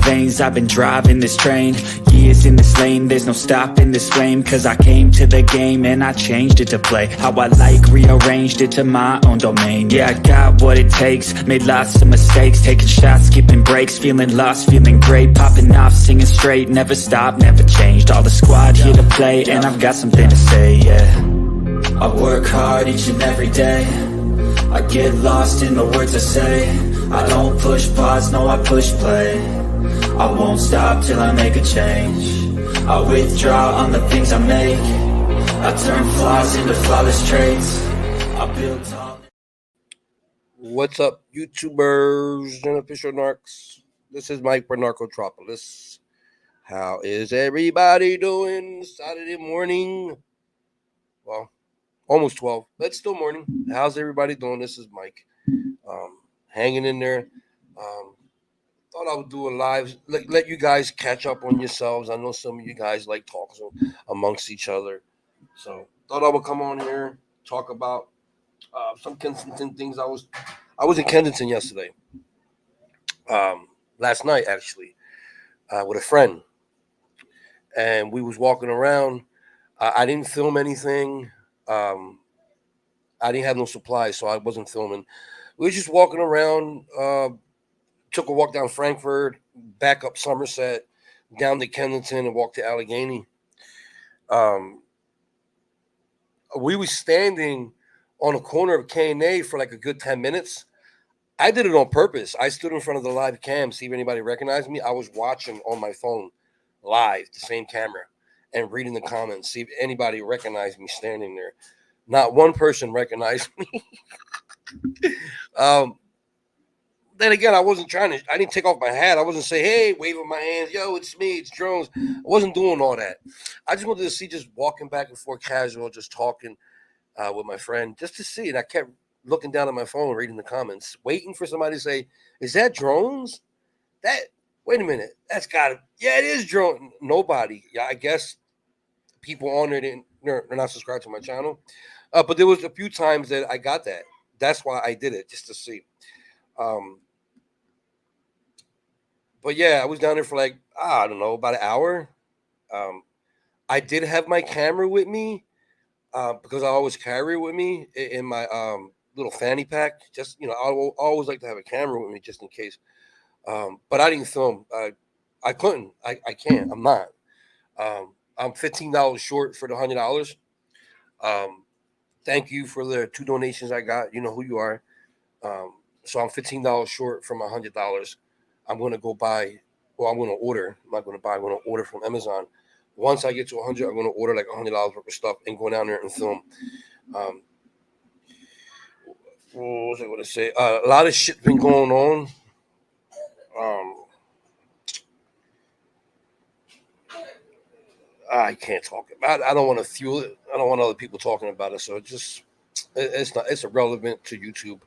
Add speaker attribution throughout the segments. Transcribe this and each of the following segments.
Speaker 1: veins, I've been driving this train. Years in this lane, there's no stopping this flame. Cause I came to the game and I changed it to play how I like, rearranged it to my own domain. Yeah, I got what it takes, made lots of mistakes, taking shots, skipping breaks, feeling lost, feeling great, popping off, singing straight, never stopped, never changed. All the squad here to play, and I've got something to say, yeah. I work hard each and every day, I get lost in the words I say. I don't push pause, no, I push play. I won't stop till I make a change. I withdraw on the things I make. I turn flaws into flawless traits. I build tall.
Speaker 2: What's up, YouTubers and official narcs? This is Mike for Narcotropolis. How is everybody doing Saturday morning? Well, almost 12, but still morning. How's everybody doing? This is Mike. Hanging in there. Thought I would do a live, let you guys catch up on yourselves. I know some of you guys like talking amongst each other. So thought I would come on here, talk about some Kensington things. I was in Kensington yesterday. Last night, actually, with a friend. And we was walking around. I didn't film anything. I didn't have no supplies, so I wasn't filming. We were just walking around, took a walk down Frankfurt, back up Somerset, down to Kensington, and walked to Allegheny. We were standing on a corner of K&A for like a good 10 minutes. I did it on purpose. I stood in front of the live cam, see if anybody recognized me. I was watching on my phone live, the same camera, and reading the comments, see if anybody recognized me standing there. Not one person recognized me. Then again, I didn't take off my hat. I wasn't saying, hey, waving my hands, yo, it's me, it's Drones. I wasn't doing all that. I just wanted to see, just walking back and forth casual, just talking with my friend, just to see. And I kept looking down at my phone, reading the comments, waiting for somebody to say, is that Drones? Wait a minute, it is Drones. Nobody. Yeah, I guess people on there they're not subscribed to my channel. But there was a few times that I got that. That's why I did it, just to see. But yeah, I was down there for like, I don't know, about an hour. I did have my camera with me because I always carry it with me in my little fanny pack. Just, I always like to have a camera with me just in case. But I didn't film. I couldn't. I can't. I'm not. I'm $15 short for the $100. Thank you for the 2 donations I got. You know who you are. So I'm $15 short from $100. I'm going to go buy, I'm going to order. I'm not going to buy. I'm going to order from Amazon. Once I get to 100, I'm going to order like $100 worth of stuff and go down there and film. What was I going to say? A lot of shit been going on. I can't talk about it. I don't want to fuel it. I don't want other people talking about it. So it's irrelevant to YouTube.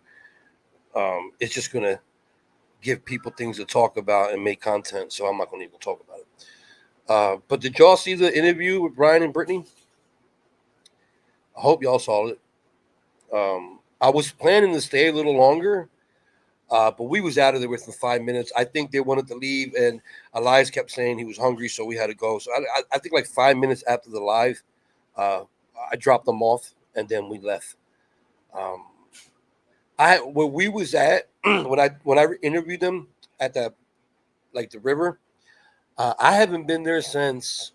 Speaker 2: It's just going to give people things to talk about and make content. So I'm not going to even talk about it. But did y'all see the interview with Brian and Brittany? I hope y'all saw it. I was planning to stay a little longer, but we was out of there within 5 minutes. I think they wanted to leave, and Elias kept saying he was hungry, so we had to go. So I think like 5 minutes after the live, I dropped them off, and then we left. Where we was at when I interviewed them at the river, I haven't been there since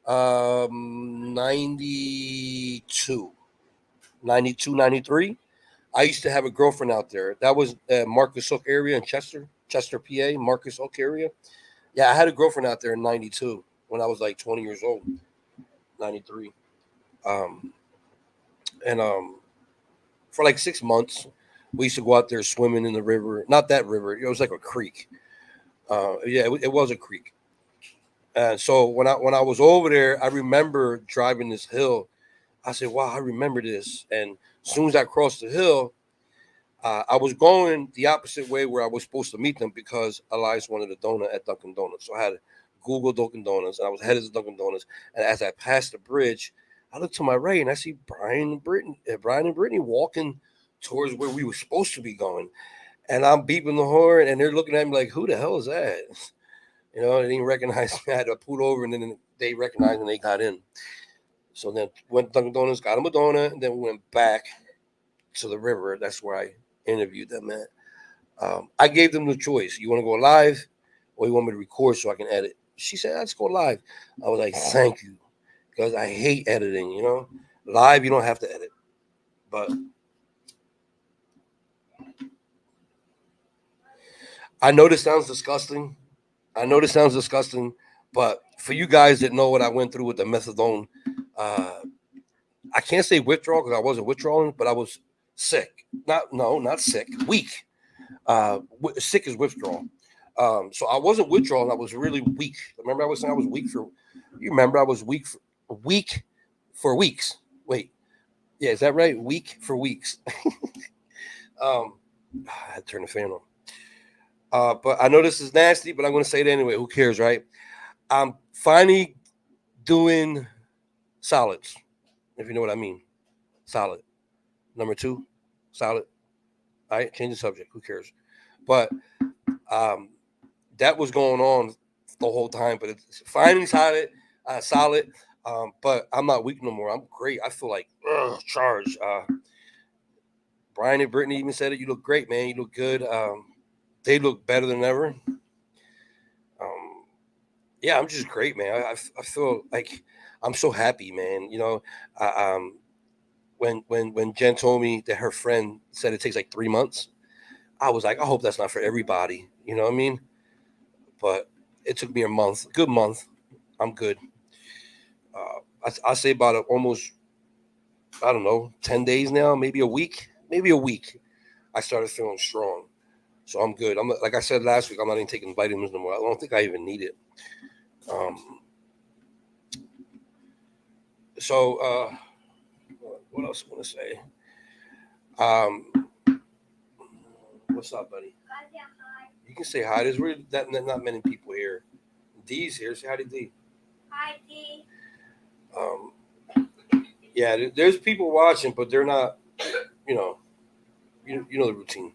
Speaker 2: 92, 93. I used to have a girlfriend out there. That was Marcus Hook area in Chester, PA, Marcus Hook area. Yeah, I had a girlfriend out there in 92 when I was like 20 years old, 93. For like 6 months, we used to go out there swimming in the river. Not that river. It was like a creek. It was a creek. And so when I was over there, I remember driving this hill. I said, wow, I remember this. And as soon as I crossed the hill, I was going the opposite way where I was supposed to meet them because Elias wanted a donut at Dunkin' Donuts. So I had to Google Dunkin' Donuts, and I was headed to Dunkin' Donuts. And as I passed the bridge, I looked to my right, and I see Brian and Brittany walking towards where we were supposed to be going. And I'm beeping the horn, and they're looking at me like, who the hell is that? You know, they didn't recognize me. I had to pull over, and then they recognized and they got in. So then went to Dunkin' Donuts, got them a donut, and then we went back to the river. That's where I interviewed them at. I gave them the choice. You want to go live or you want me to record so I can edit? She said, let's go live. I was like, thank you. Because I hate editing, you know. Live, you don't have to edit. But I know this sounds disgusting. But for you guys that know what I went through with the methadone, I can't say withdrawal because I wasn't withdrawing, but I was sick. Not sick, weak. Sick is withdrawal. So I wasn't withdrawing. I was really weak. Remember, I was saying I was weak for. You remember, I was weak for weeks. Wait, yeah, is that right? Weak for weeks. I had to turn the fan on. But I know this is nasty, but I'm going to say it anyway. Who cares, right? I'm finally doing solids, if you know what I mean. Solid. Number 2, solid. All right, change the subject. Who cares? But that was going on the whole time. But it's finally solid. But I'm not weak no more. I'm great. I feel like charged. Brian and Brittany even said it. You look great, man. You look good. They look better than ever. Yeah, I'm just great, man. I feel like I'm so happy, man. You know, when Jen told me that her friend said it takes like 3 months, I was like, I hope that's not for everybody. You know what I mean? But it took me a month, good month. I'm good. I say about almost, I don't know, 10 days now, maybe a week. I started feeling strong. So I'm good. I'm like I said last week, I'm not even taking vitamins no more. I don't think I even need it. So what else I want to say? What's up, buddy? You can say hi. There's really not many people here. D's here. Say hi to D.
Speaker 3: Hi, D.
Speaker 2: Yeah, there's people watching, but they're not. You know, you know the routine.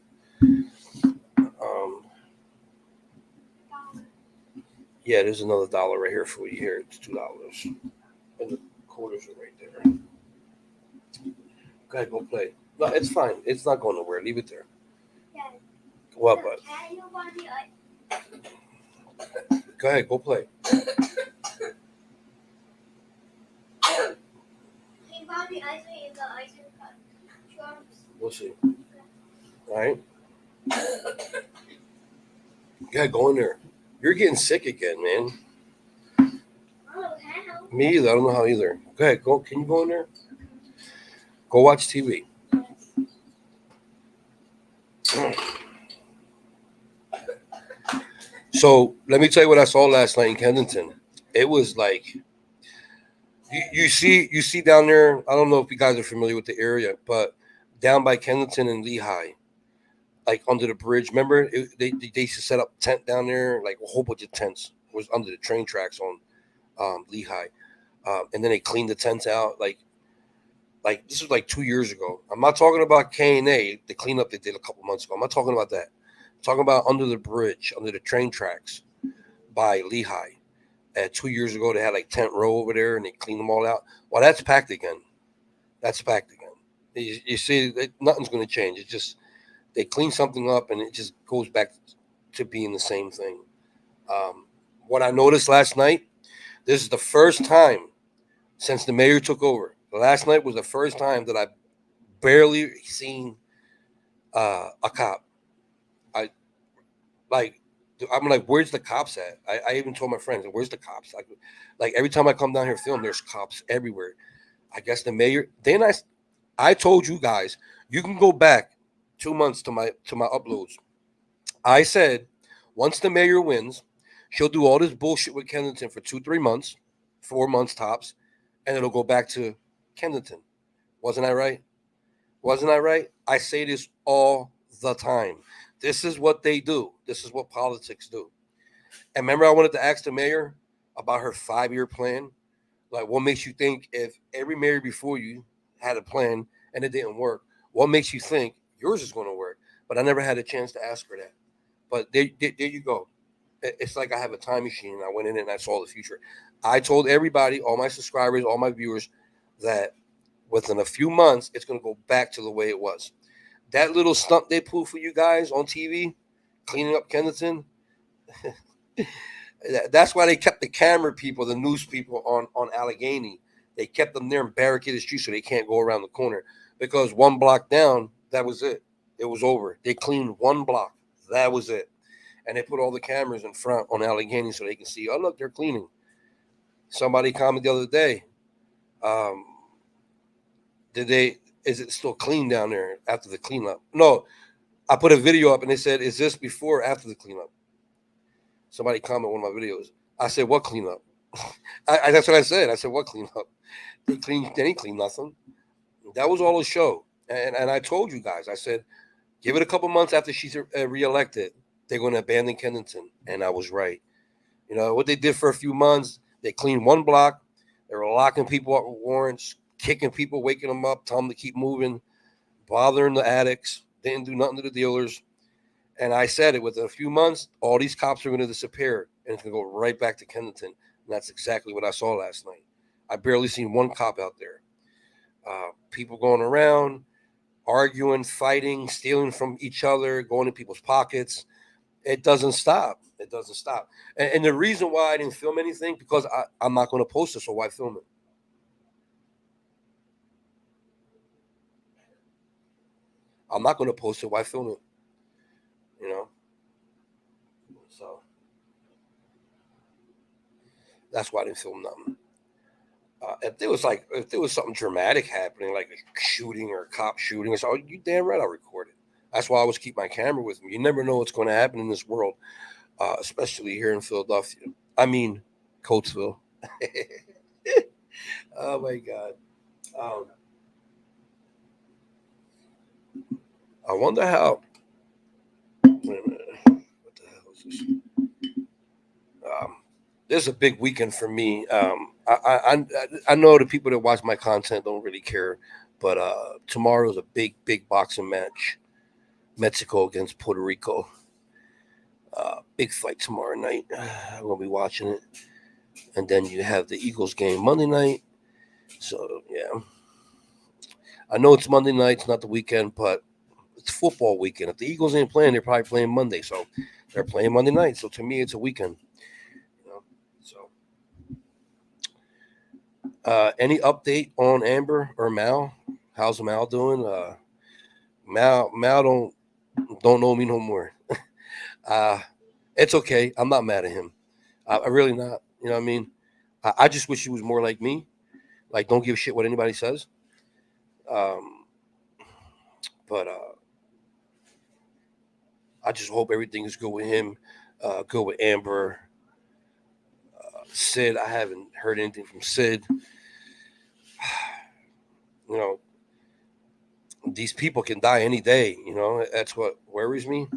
Speaker 2: Yeah, there's another $1 right here for you. Here, it's $2, and the quarters are right there. Go ahead, go play. No, it's fine. It's not going nowhere. Leave it there.
Speaker 3: Yeah.
Speaker 2: What, bud? Go ahead, go play.
Speaker 3: Can you find the ice cream in the ice cream trucks?
Speaker 2: We'll see. All right. Go ahead, go in there. You're getting sick again, man.
Speaker 3: Oh, how?
Speaker 2: Me either. I don't know how either. Go ahead. Go. Can you go in there? Go watch TV. So let me tell you what I saw last night in Kensington. It was like you see down there. I don't know if you guys are familiar with the area, but down by Kensington and Lehigh, like under the bridge. Remember, they used to set up tent down there, like a whole bunch of tents was under the train tracks on Lehigh, and then they cleaned the tents out. Like this was like 2 years ago. I'm not talking about K&A, the cleanup they did a couple months ago. I'm not talking about that. I'm talking about under the bridge, under the train tracks by Lehigh. 2 years ago, they had like tent row over there, and they cleaned them all out. Well, that's packed again. You see, nothing's going to change. It's just they clean something up, and it just goes back to being the same thing. What I noticed last night, this is the first time since the mayor took over. Last night was the first time that I barely seen a cop. I'm like, where's the cops at? I even told my friends, where's the cops? Like every time I come down here film, there's cops everywhere. I guess the mayor. Then I told you guys, you can go back 2 months to my uploads. I said, once the mayor wins, she'll do all this bullshit with Kensington for 2-3 months, 4 months tops, and it'll go back to Kensington. Wasn't I right? I say this all the time. This is what they do. This is what politics do. And remember, I wanted to ask the mayor about her 5-year plan. Like, what makes you think if every mayor before you had a plan and it didn't work, what makes you think yours is going to work? But I never had a chance to ask her that. But there you go. It's like I have a time machine. And I went in it and I saw the future. I told everybody, all my subscribers, all my viewers, that within a few months, it's going to go back to the way it was. That little stunt they pulled for you guys on TV, cleaning up Kensington, that's why they kept the camera people, the news people on Allegheny. They kept them there and barricaded the street so they can't go around the corner. Because one block down, that was it. It was over. They cleaned one block. That was it. And they put all the cameras in front on Allegheny so they can see, oh, look, they're cleaning. Somebody commented the other day, is it still clean down there after the cleanup? No, I put a video up and they said, is this before or after the cleanup? Somebody commented on one of my videos. I said, what cleanup? That's what I said. I said, what cleanup? They didn't clean nothing. That was all a show. And I told you guys, I said, give it a couple months after she's reelected, they're going to abandon Kensington. And I was right. You know, what they did for a few months, they cleaned one block. They were locking people up with warrants, kicking people, waking them up, telling them to keep moving, bothering the addicts, didn't do nothing to the dealers. And I said it, within a few months, all these cops are going to disappear, and it's going to go right back to Kensington. And that's exactly what I saw last night. I barely seen one cop out there. People going around, arguing, fighting, stealing from each other, going in people's pockets. It doesn't stop. It doesn't stop. And the reason why I didn't film anything, because I'm not going to post it, so why film it? I'm not going to post it. Why film it? You know? So that's why I didn't film nothing. If there was something dramatic happening, like a shooting or a cop shooting, so you damn right I'll record it. That's why I always keep my camera with me. You never know what's going to happen in this world, especially here in Philadelphia. I mean, Coatesville. Oh my God. I wonder how. Wait a minute. What the hell is this? This is a big weekend for me. I know the people that watch my content don't really care, but tomorrow is a big boxing match. Mexico against Puerto Rico. Big fight tomorrow night. I'm gonna be watching it, and then you have the Eagles game Monday night. So yeah, I know it's Monday night. It's not the weekend, but it's football weekend. If the Eagles ain't playing, they're probably playing Monday. So they're playing Monday night. So to me, it's a weekend. Any update on Amber or Mal? How's Mal doing? Mal don't know me no more. It's okay. I'm not mad at him. I really not. You know what I mean? I just wish he was more like me. Like, don't give a shit what anybody says. But I just hope everything is good with him. Good with Amber. Sid, I haven't heard anything from Sid. You know, these people can die any day. You know, that's what worries me.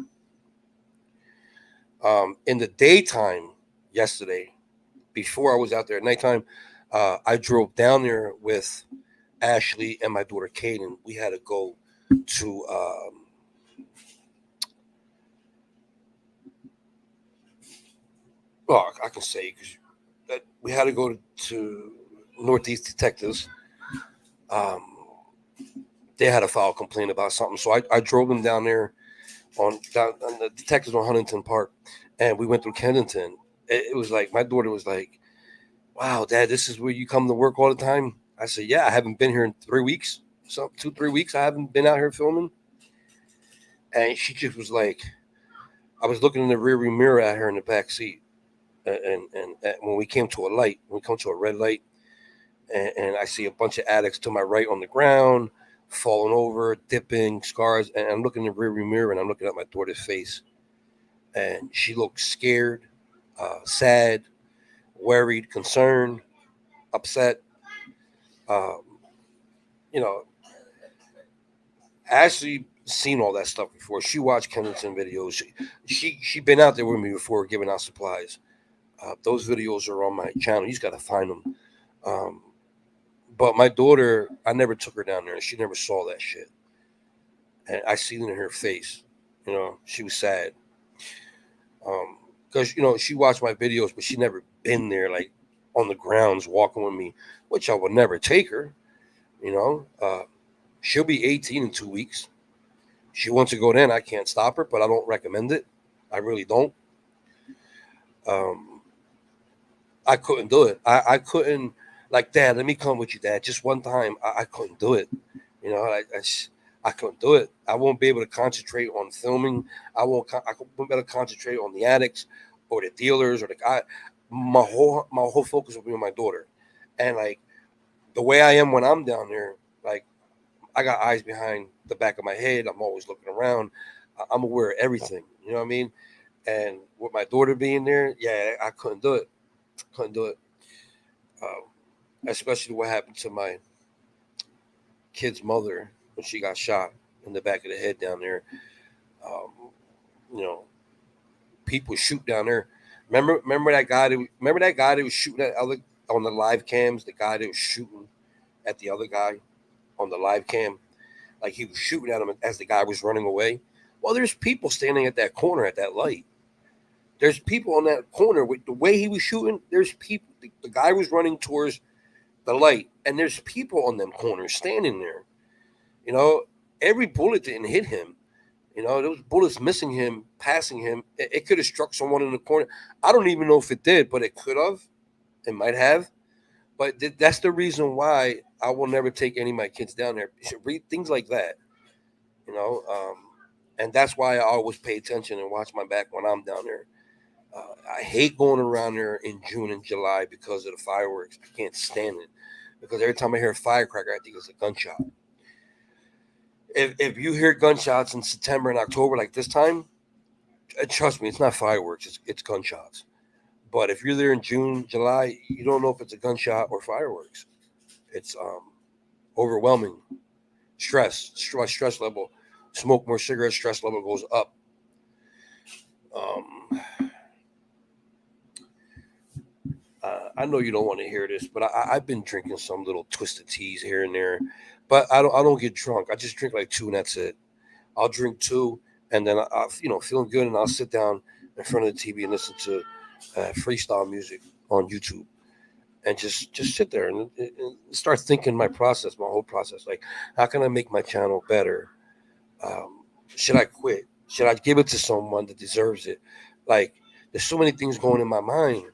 Speaker 2: In the daytime yesterday, before I was out there at nighttime, I drove down there with Ashley and my daughter Kaden. We had to go to I can say because we had to go to Northeast Detectives. They had a file complaint about something, so I drove them down there on the detectives on Huntington Park, and we went through Kensington. It was like my daughter was like, "Wow, Dad, this is where you come to work all the time." I said, "Yeah, I haven't been here in 3 weeks, 2-3 weeks. I haven't been out here filming." And she just was like, I was looking in the rearview mirror at her in the back seat, and when we came to a light, we come to a red light, and I see a bunch of addicts to my right on the ground, falling over, dipping, scars, and I'm looking in the rearview mirror and I'm looking at my daughter's face, and she looked scared, sad, worried, concerned, upset. You know, Ashley seen all that stuff before. She watched Kensington videos. She been out there with me before giving out supplies. Those videos are on my channel. You just got to find them. But my daughter, I never took her down there, and she never saw that shit. And I seen it in her face. You know, she was sad. because she watched my videos, but she never been there like on the grounds walking with me, which I would never take her. She'll be 18 in 2 weeks. She wants to go then. I can't stop her, but I don't recommend it. I really don't. Um, I couldn't do it. I couldn't, like, Dad, let me come with you, Dad, just one time. I couldn't do it. I couldn't do it. I won't be able to concentrate on filming. I won't be able to concentrate on the addicts or the dealers or my whole focus will be on my daughter. And like the way I am when I'm down there, like I got eyes behind the back of my head. I'm always looking around. I'm aware of everything. You know what I mean? And with my daughter being there, yeah, I couldn't do it. Couldn't do it. Um, Especially what happened to my kid's mother when she got shot in the back of the head down there. Um, you know, people shoot down there. Remember that guy? Remember that guy that was shooting at other on the live cams. The guy that was shooting at the other guy on the live cam, like he was shooting at him as the guy was running away. Well, there's people standing at that corner at that light. There's people on that corner with the way he was shooting. There's people. The guy was running towards the light, and there's people on them corners standing there. You know, every bullet didn't hit him. Those bullets missing him, passing him. It could have struck someone in the corner. I don't even know if it did, but it could have. It might have. But that's the reason why I will never take any of my kids down there. You should read things like that. You know, and that's why I always pay attention and watch my back when I'm down there. I hate going around there in June and July because of the fireworks. I can't stand it because every time I hear a firecracker, I think it's a gunshot. If you hear gunshots in September and October like this time, trust me, it's not fireworks. It's gunshots. But if you're there in June, July, you don't know if it's a gunshot or fireworks. It's overwhelming. Stress level. Smoke more cigarettes, stress level goes up. I know you don't want to hear this, but I've been drinking some little twisted teas here and there, but I don't get drunk. I just drink like two and that's it. I'll drink two and then feeling good, and I'll sit down in front of the TV and listen to freestyle music on YouTube, and just sit there and start thinking my whole process. Like, how can I make my channel better? Should I quit? Should I give it to someone that deserves it? Like, there's so many things going in my mind.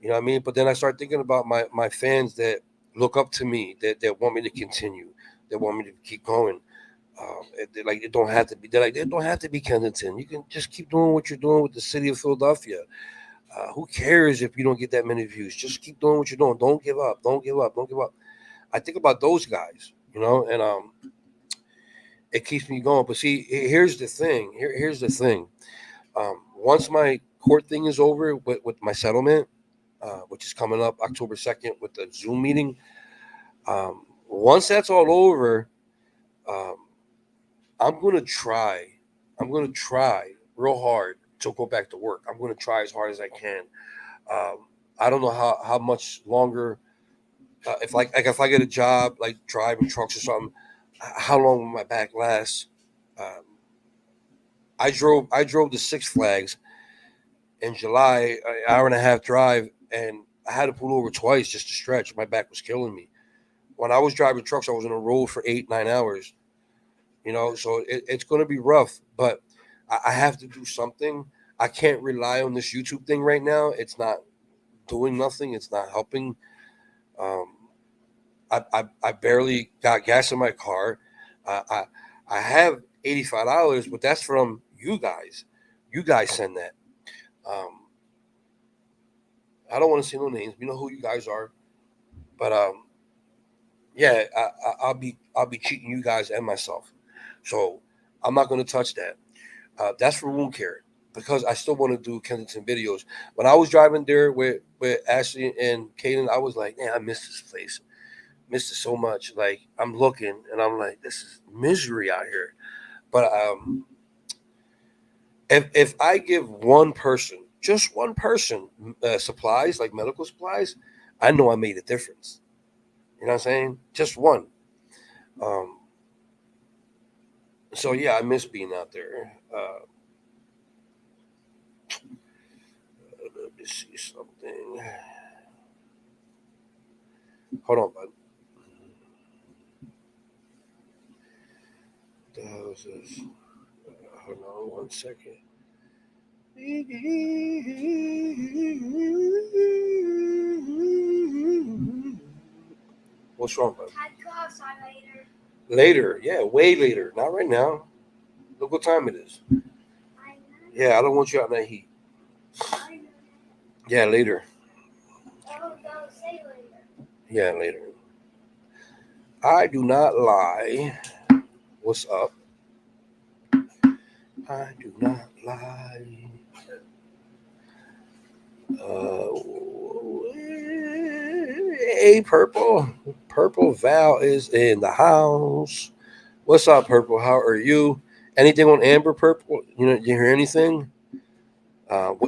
Speaker 2: You know what I mean? But then I start thinking about my fans that look up to me, that want me to continue, that want me to keep going. It don't have to be. They're like, it don't have to be Kensington. You can just keep doing what you're doing with the city of Philadelphia. Who cares if you don't get that many views? Just keep doing what you're doing. Don't give up. Don't give up. Don't give up. I think about those guys, and it keeps me going. But see, here's the thing. Here's the thing. Once my court thing is over with my settlement, which is coming up October 2nd with the Zoom meeting. Once that's all over, I'm going to try real hard to go back to work. I'm going to try as hard as I can. I don't know how much longer, if I get a job, like driving trucks or something, how long will my back last? I drove to Six Flags in July, an hour and a half drive, and I had to pull over twice just to stretch. My back was killing me. When I was driving trucks, I was on the road for 8-9 hours. So it's going to be rough, but I have to do something. I can't rely on this YouTube thing right now. It's not doing nothing. It's not helping. I barely got gas in my car. I have $85, but that's from you guys. You guys send that. I don't want to say no names. You know who you guys are, but yeah, I'll be cheating you guys and myself. So I'm not going to touch that. That's for wound care because I still want to do Kensington videos. When I was driving there with Ashley and Kaden, I was like, man, I miss this place. Missed it so much. Like, I'm looking and I'm like, this is misery out here. But if I give one person, just one person, supplies, like medical supplies, I know I made a difference. You know what I'm saying? Just one. So yeah, I miss being out there. Let's see something. Hold on, bud. What the hell is this? Hold on 1 second. What's wrong, bud?
Speaker 3: I'd go outside later.
Speaker 2: Later, yeah, way later. Not right now. Look what time it is.
Speaker 3: I know.
Speaker 2: Yeah, I don't want you out in that heat.
Speaker 3: I know.
Speaker 2: Yeah, later.
Speaker 3: Oh, don't say later.
Speaker 2: Yeah, later. I do not lie. What's up? I do not lie. Hey, Purple. Purple Val is in the house. What's up, Purple? How are you? Anything on Amber, Purple? You hear anything?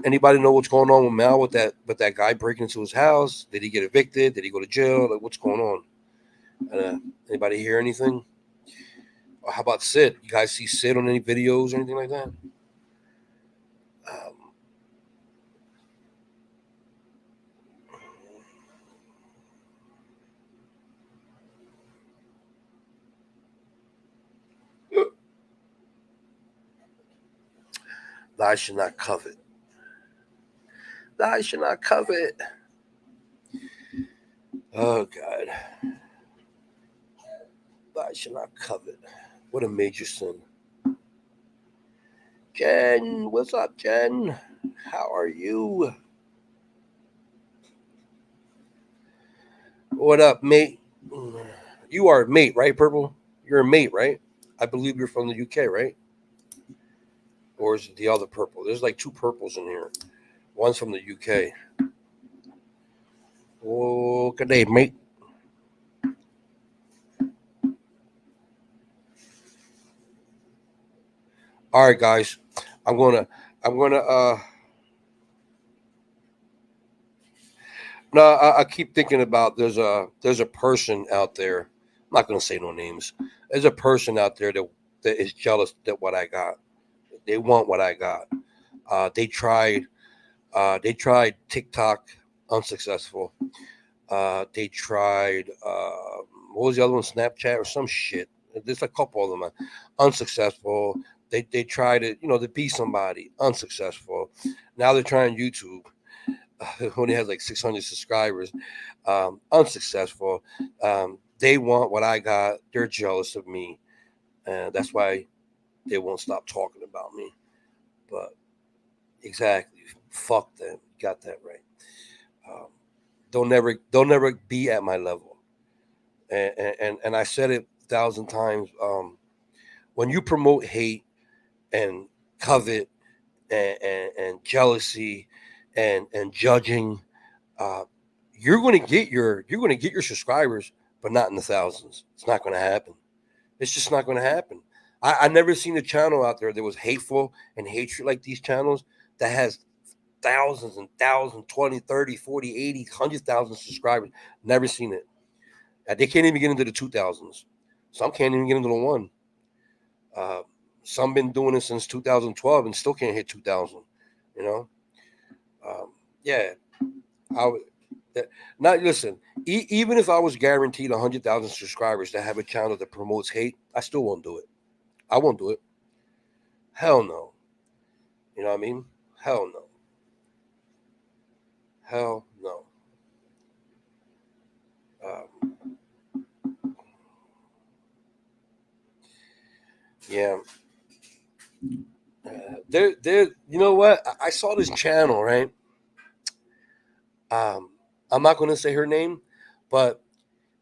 Speaker 2: Anybody know what's going on with Mal with that guy breaking into his house? Did he get evicted? Did he go to jail? Like, what's going on? Anybody hear anything? Or how about Sid? You guys see Sid on any videos or anything like that? Thou should not covet. Thou should not covet. Oh, God. Thou should not covet. What a major sin. Jen, what's up, Jen? How are you? What up, mate? You are a mate, right, Purple? You're a mate, right? I believe you're from the UK, right? Or is it the other purple? There's like two purples in here. One's from the UK. Oh, good day, mate. All right, guys. I'm gonna no, I keep thinking about there's a person out there. I'm not gonna say no names. There's a person out there that is jealous that what I got. They want what I got. They tried TikTok, unsuccessful. They tried what was the other one? Snapchat or some shit. There's a couple of them unsuccessful. They tried to be somebody, unsuccessful. Now they're trying YouTube. Only has like 600 subscribers, unsuccessful. They want what I got. They're jealous of me, and that's why they won't stop talking about me. But exactly, fuck them. Got that right. Um, they'll never be at my level, and I said it 1,000 times. When you promote hate and covet and jealousy and judging, you're going to get your subscribers, but not in the thousands. It's not going to happen. It's just not going to happen. I never seen a channel out there that was hateful and hatred like these channels that has thousands and thousands, 20, 30, 40, 80, 100,000 subscribers. Never seen it. They can't even get into the 2000s. Some can't even get into the one. Some been doing it since 2012 and still can't hit 2000. You know, yeah. I would not listen. Even if I was guaranteed 100,000 subscribers to have a channel that promotes hate, I still won't do it. I won't do it. Hell no. You know what I mean? Hell no. Hell no. Yeah. There. You know what? I saw this channel, right? I'm not going to say her name, but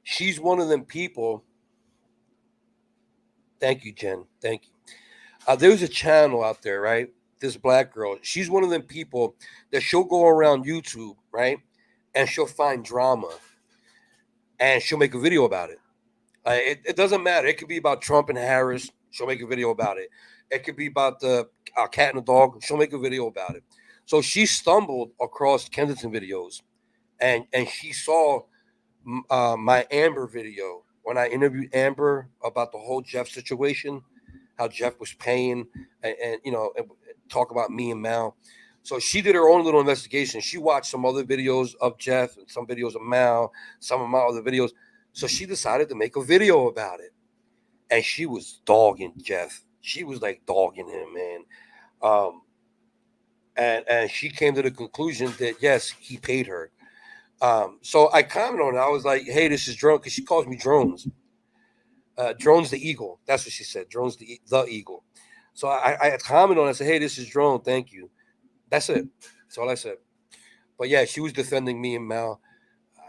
Speaker 2: she's one of them people. Thank you, Jen. Thank you. There's a channel out there, right? This black girl. She's one of them people that she'll go around YouTube, right? And she'll find drama and she'll make a video about it. It doesn't matter. It could be about Trump and Harris. She'll make a video about it. It could be about the cat and the dog. She'll make a video about it. So she stumbled across Kensington videos, and she saw my Amber video when I interviewed Amber about the whole Jeff situation, how Jeff was paying, and talk about me and Mal. So she did her own little investigation. She watched some other videos of Jeff and some videos of Mal, some of my other videos. So she decided to make a video about it. And she was dogging Jeff. She was like dogging him, man. And she came to the conclusion that yes, he paid her. So I commented on it. I was like, "Hey, this is Drone," because she calls me Drones. Drone's the eagle. That's what she said. Drone's the eagle. So I commented on it. I said, "Hey, this is Drone. Thank you." That's it. That's all I said. But yeah, she was defending me and Mal.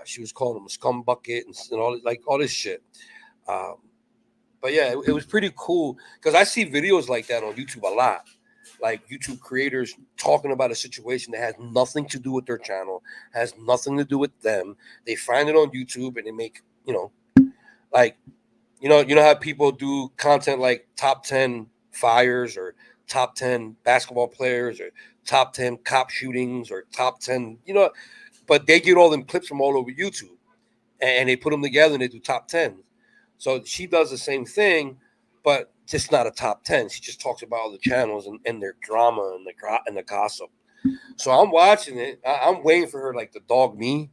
Speaker 2: She was calling him a scum bucket and all like all this shit. But yeah, it was pretty cool because I see videos like that on YouTube a lot. Like YouTube creators talking about a situation that has nothing to do with their channel, has nothing to do with them. They find it on YouTube and they make, like, you know how people do content like top 10 fires or top 10 basketball players or top 10 cop shootings or top 10, but they get all them clips from all over YouTube and they put them together and they do top 10. So she does the same thing, but just not a top 10. She just talks about all the channels and their drama and the gossip. So I'm watching it. I'm waiting for her like to dog me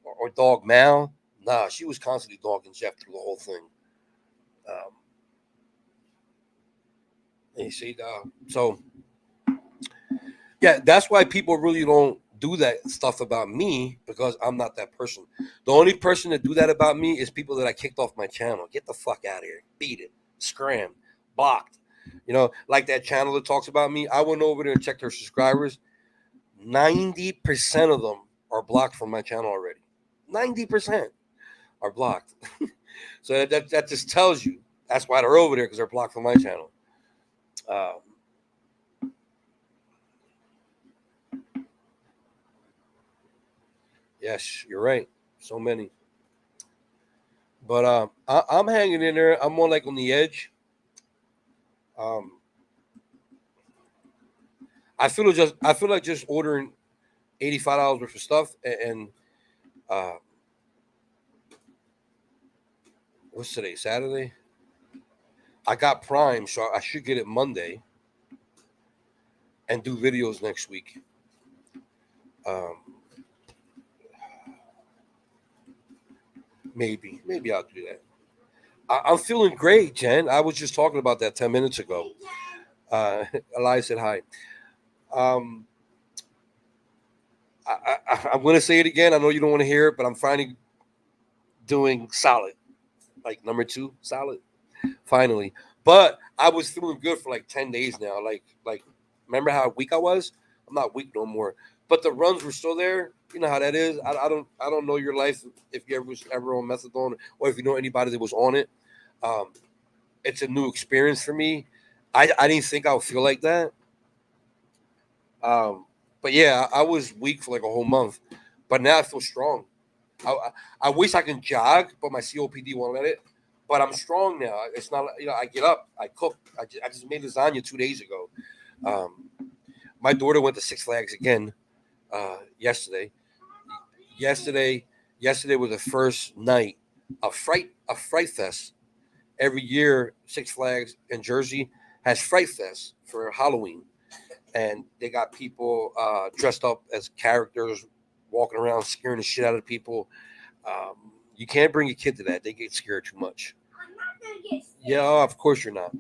Speaker 2: or dog Mal. Nah, she was constantly dogging Jeff through the whole thing. You see, so yeah, that's why people really don't do that stuff about me because I'm not that person. The only person that do that about me is people that I kicked off my channel. Get the fuck out of here. Beat it. Scram. Blocked. Like that channel that talks about me. I went over there and checked her subscribers. 90% of them are blocked from my channel already. 90% are blocked. So that just tells you that's why they're over there, because they're blocked from my channel. Yes, you're right. So many. But I'm hanging in there. I'm more like on the edge. I feel like just ordering $85 worth of stuff and what's today? Saturday. I got Prime, so I should get it Monday and do videos next week. Maybe I'll do that. I'm feeling great, Jen. I was just talking about that 10 minutes ago. Elias said hi. I'm going to say it again. I know you don't want to hear it, but I'm finally doing solid, like number 2 solid, finally. But I was feeling good for like 10 days now. Like remember how weak I was? I'm not weak no more. But the runs were still there. You know how that is. I don't know your life if you was ever on methadone or if you know anybody that was on it. It's a new experience for me. I didn't think I would feel like that. But yeah, I was weak for like a whole month, but now I feel strong. I wish I can jog, but my COPD won't let it. But I'm strong now. It's not, I get up, I cook. I just made lasagna 2 days ago. My daughter went to Six Flags again yesterday. Yesterday was the first night of Fright Fest. Every year, Six Flags in Jersey has Fright Fest for Halloween. And they got people dressed up as characters walking around scaring the shit out of people. You can't bring a kid to that. They get scared too much.
Speaker 3: I'm not gonna get scared.
Speaker 2: Yeah, of course you're not.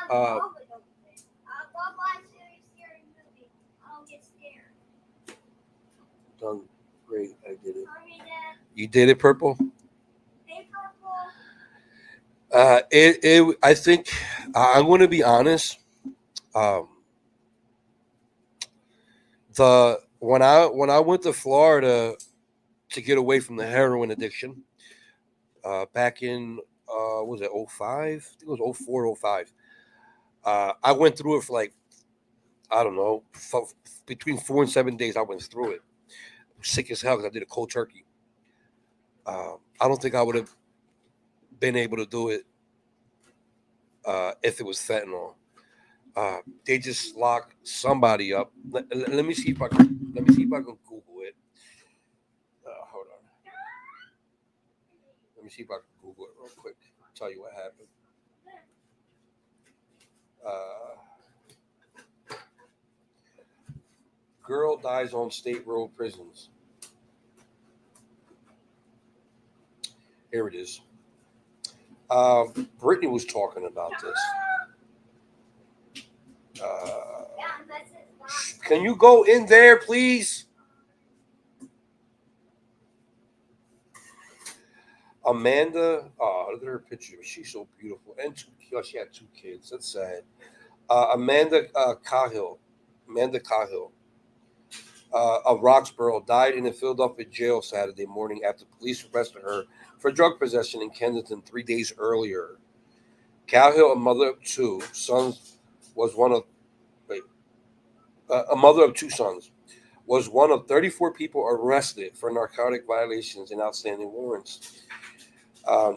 Speaker 3: I'll watch a scary movie. I'll get scared.
Speaker 2: Done great. I did it.
Speaker 3: Sorry, Dad.
Speaker 2: You did it, Purple?
Speaker 3: Hey, Purple.
Speaker 2: I think I'm going to be honest. When I went to Florida to get away from the heroin addiction, back in was it 05? I think it was 04, 05. I went through it for like, I don't know, between 4 and 7 days. I went through it. Sick as hell because I did a cold turkey. I don't think I would have been able to do it if it was fentanyl. They just locked somebody up. Let me see if I can Google it. Hold on. Let me see if I can Google it real quick. Tell you what happened. Girl dies on state road prisons. Here it is. Brittany was talking about this. Can you go in there, please? Amanda, look at her picture. She's so beautiful. And she had 2 kids. That's sad. Amanda Cahill. Amanda Cahill of Roxborough died in a Philadelphia jail Saturday morning after police arrested her for drug possession in Kensington 3 days earlier. Cahill, a mother of 2 sons, was one of a mother of 2 sons, was one of 34 people arrested for narcotic violations and outstanding warrants.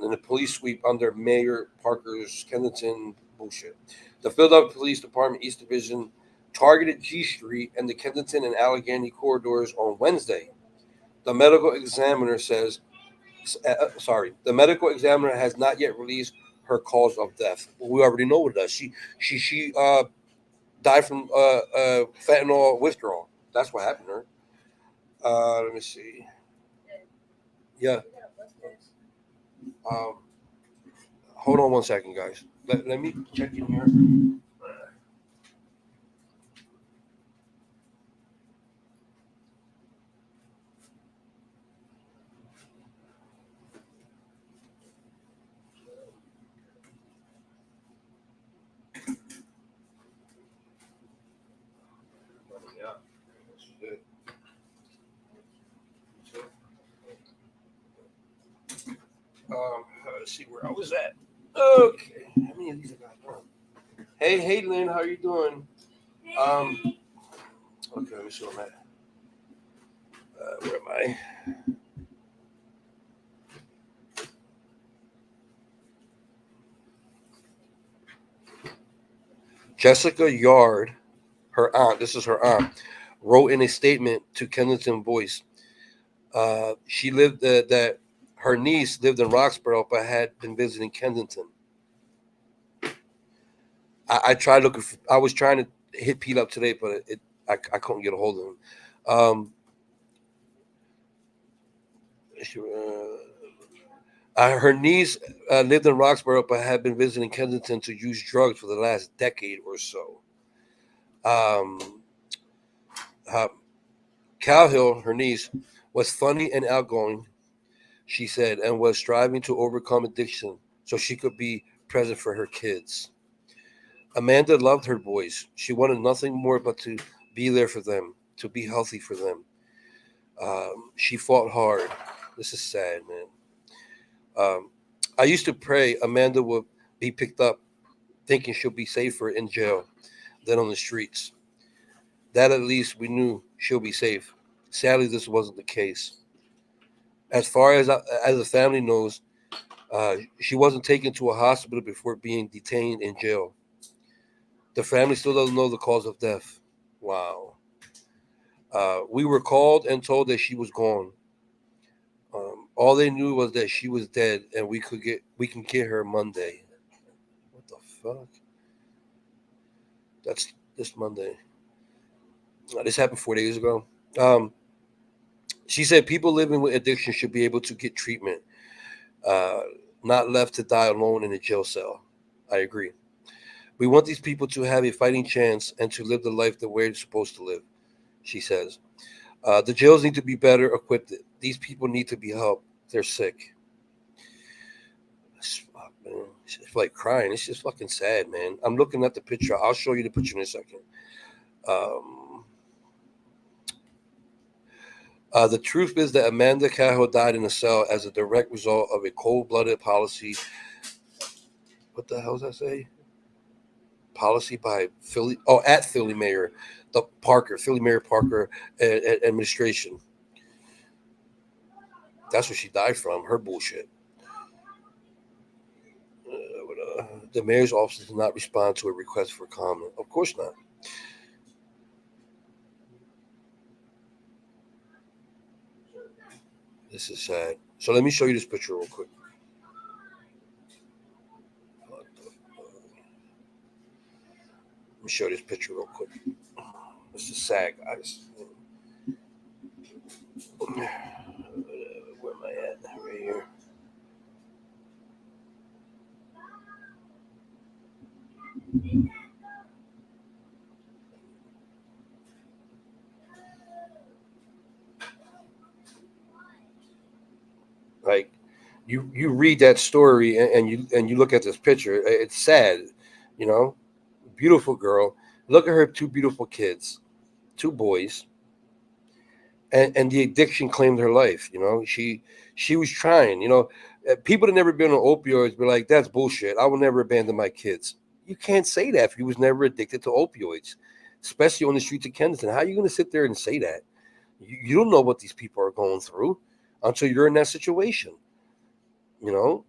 Speaker 2: In the police sweep under Mayor Parker's Kensington bullshit. The Philadelphia Police Department East Division targeted G Street and the Kensington and Allegheny corridors on Wednesday. The medical examiner the medical examiner has not yet released her cause of death. Well, we already know what it does. She died from fentanyl withdrawal. That's what happened to her. Let me see. Yeah. Hold on one second, guys. Let me check in here. Let's see where I was at. Okay. How many of these I got? Hey, Lynn, how are you doing? Okay, let me see where I'm at. Where am I? Jessica Yard, her aunt, this is her aunt, wrote in a statement to Kensington Voice. She lived that her niece lived in Roxborough but had been visiting Kensington. I tried looking for, I was trying to hit Pete up today, but I couldn't get a hold of him. Her niece lived in Roxborough but had been visiting Kensington to use drugs for the last decade or so. Cahill, her niece, was funny and outgoing, she said, and was striving to overcome addiction so she could be present for her kids. Amanda loved her boys. She wanted nothing more but to be there for them, to be healthy for them. She fought hard. This is sad, man. I used to pray Amanda would be picked up, thinking she'll be safer in jail than on the streets. That at least we knew she'll be safe. Sadly, this wasn't the case. As far as the family knows, she wasn't taken to a hospital before being detained in jail. The family still doesn't know the cause of death. Wow. We were called and told that she was gone. All they knew was that she was dead, and we can get her Monday. What the fuck? That's this Monday. This happened 4 days ago. She said people living with addiction should be able to get treatment, not left to die alone in a jail cell. I agree. We want these people to have a fighting chance and to live the life the way they're supposed to live, she says. The jails need to be better equipped. These people need to be helped. They're sick. Fuck, man. It's like crying. It's just fucking sad, man. I'm looking at the picture. I'll show you the picture in a second. The truth is that Amanda Cahill died in a cell as a direct result of a cold-blooded policy. What the hell does that say? Policy by Philly Mayor Philly Mayor Parker administration. That's what she died from. Her bullshit. The mayor's office did not respond to a request for comment. Of course not. This is sad. So let me show you this picture real quick. Let me show this picture real quick. This is sad, guys. Where am I at? Right here. Like you read that story and you look at this picture. It's sad, you know. Beautiful girl. Look at her two beautiful kids, two boys, and the addiction claimed her life. You know, she was trying. You know, people that never been on opioids be like, "That's bullshit. I will never abandon my kids." You can't say that if you was never addicted to opioids, especially on the streets of Kensington. How are you going to sit there and say that? You don't know what these people are going through until you're in that situation. You know,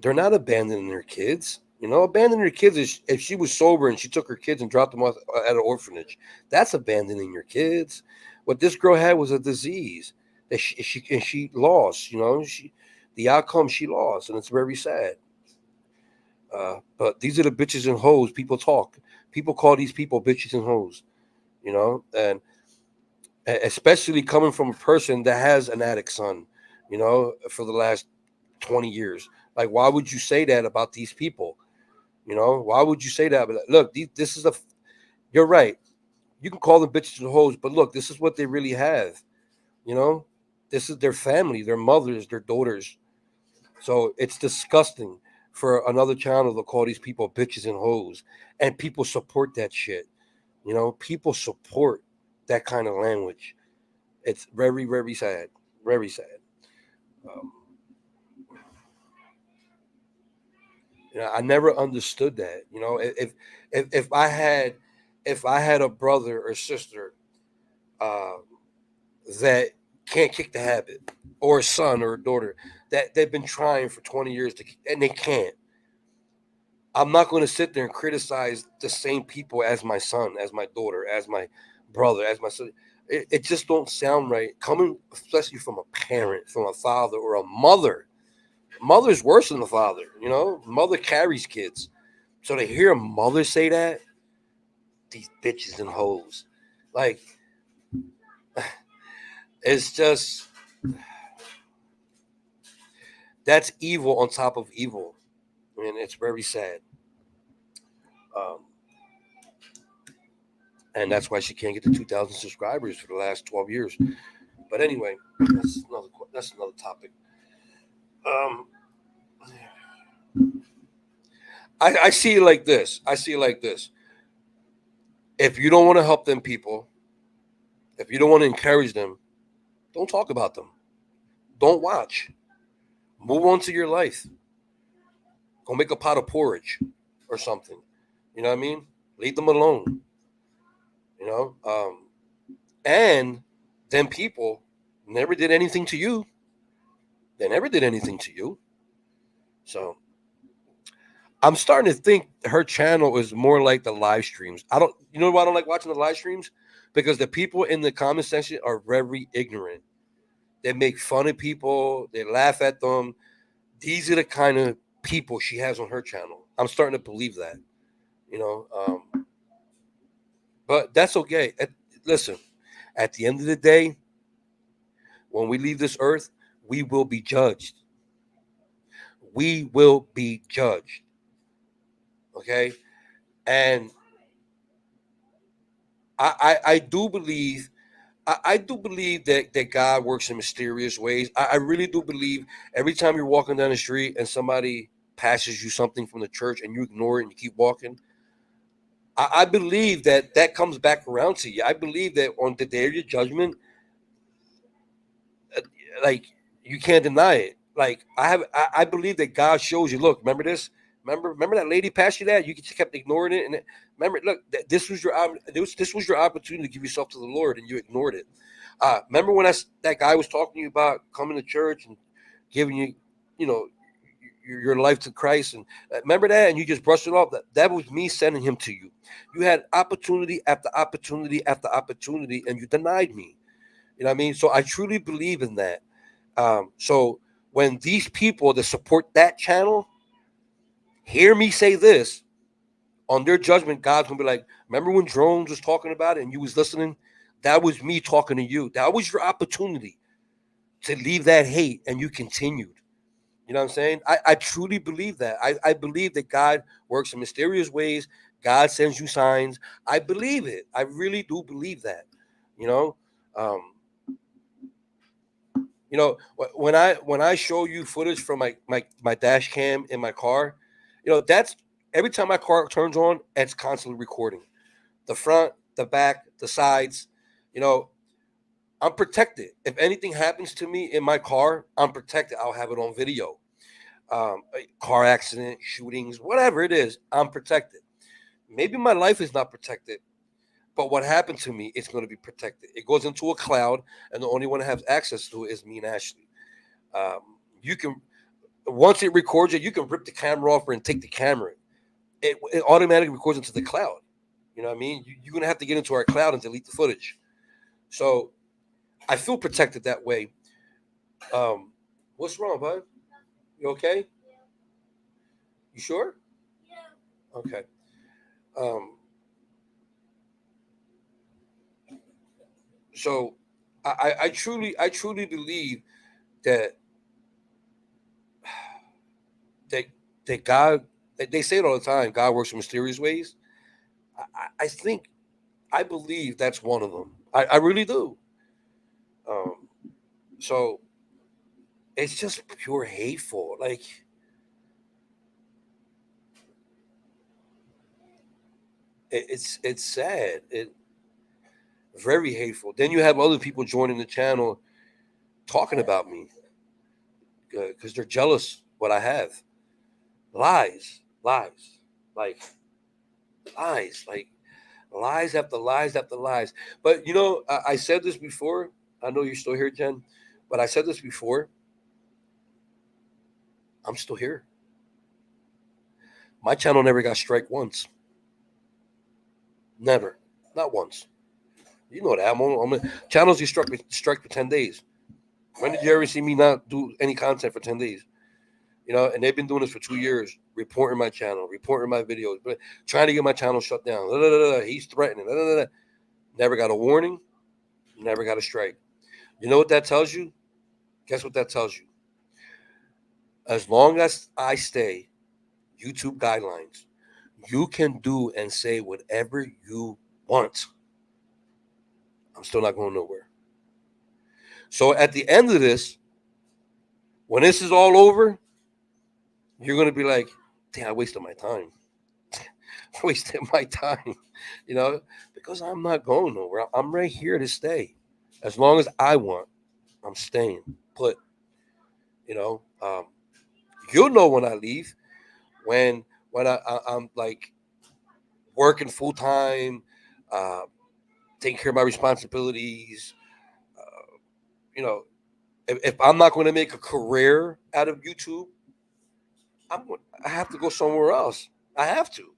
Speaker 2: they're not abandoning their kids. You know, abandoning your kids is if she was sober and she took her kids and dropped them off at an orphanage. That's abandoning your kids. What this girl had was a disease that she lost. You know, the outcome she lost, and it's very sad. But these are the bitches and hoes people talk. People call these people bitches and hoes. You know, and especially coming from a person that has an addict son. You know, for the last 20 years. Like, why would you say that about these people? You know, why would you say that? But look, this is you're right. You can call them bitches and hoes, but look, this is what they really have. You know, this is their family, their mothers, their daughters. So it's disgusting for another channel to call these people bitches and hoes. And people support that shit. You know, people support that kind of language. It's very, very sad. Very sad. Um, You know, I never understood that. You know, if I had a brother or sister uh, that can't kick the habit, or a son or a daughter that they've been trying for 20 years and they can't, I'm not going to sit there and criticize the same people as my son, as my daughter, as my brother, as my son. It just don't sound right coming, especially from a parent, from a father or a mother. Mother's worse than the father. You know, mother carries kids. So to hear a mother say that, these bitches and hoes, like, it's just, that's evil on top of evil. And it's very sad. Um, and that's why she can't get to 2,000 subscribers for the last 12 years. But anyway, that's another topic. Um, I see it like this. I see it like this. If you don't want to help them people, if you don't want to encourage them, don't talk about them. Don't watch. Move on to your life. Go make a pot of porridge or something. You know what I mean? Leave them alone. You know? And them people never did anything to you. They never did anything to you. So I'm starting to think her channel is more like the live streams. You know why I don't like watching the live streams? Because the people in the comment section are very ignorant. They make fun of people. They laugh at them. These are the kind of people she has on her channel. I'm starting to believe that, you know. But that's okay. Listen, at the end of the day, when we leave this earth, we will be judged. We will be judged. Okay, and I do believe. I do believe that God works in mysterious ways. I really do believe every time you're walking down the street and somebody passes you something from the church and you ignore it and you keep walking, I believe that comes back around to you. I believe that on the day of your judgment, like, you can't deny it. Like, I believe that God shows you. Look, remember this. Remember that lady passed you that you just kept ignoring it, and remember, look, this was your opportunity to give yourself to the Lord, and you ignored it. Remember when that guy was talking to you about coming to church and giving you, you know, your life to Christ, and remember that, and you just brushed it off. That was me sending him to you. You had opportunity after opportunity after opportunity, and you denied me. You know what I mean? So I truly believe in that. So when these people that support that channel hear me say this, On their judgment, God's gonna be like, remember when Drones was talking about it and you was listening? That was me talking to you. That was your opportunity to leave that hate, and you continued. You know what I'm saying? I truly believe that. I believe that God works in mysterious ways. God sends you signs. I believe it. I really do believe that. You know, um, when I show you footage from my dash cam in my car, that's every time my car turns on, it's constantly recording the front, the back, the sides. You know, I'm protected. If anything happens to me in my car, I'm protected. I'll have it on video. A car accident, shootings, whatever it is, I'm protected. Maybe my life is not protected, but what happened to me is going to be protected. It goes into a cloud, and the only one that has access to it is me and Ashley. You can Once it records it, you can rip the camera off and take the camera. It automatically records into the cloud. You know what I mean? You're going to have to get into our cloud and delete the footage. So I feel protected that way. What's wrong, bud? You okay? You sure?
Speaker 3: Yeah.
Speaker 2: Okay. Um, so I truly believe that that that God, they say it all the time, God works in mysterious ways. I think I believe that's one of them. I really do. Um, so it's just pure hateful. Like it's sad. It very hateful. Then you have other people joining the channel talking about me because they're jealous what I have. Lies, lies, like like lies after lies after lies. But I said this before. I know you're still here, Jen, but I said this before. I'm still here. My channel never got strike once. Never, not once. You know that. Channels you strike for 10 days. When did you ever see me not do any content for 10 days? And they've been doing this for 2 years, reporting my channel, reporting my videos, but trying to get my channel shut down. He's threatening. Never got a warning, never got a strike. You know what that tells you? Guess what that tells you? As long as I stay YouTube guidelines, you can do and say whatever you want. I'm still not going nowhere. So at the end of this, when this is all over, you're going to be like, damn, I wasted my time. Wasted my time, because I'm not going nowhere. I'm right here to stay. As long as I want, I'm staying put. You know, um, you'll know when I leave, when I'm like working full time, uh, taking care of my responsibilities. Uh, you know, if I'm not going to make a career out of YouTube, I have to go somewhere else. I have to,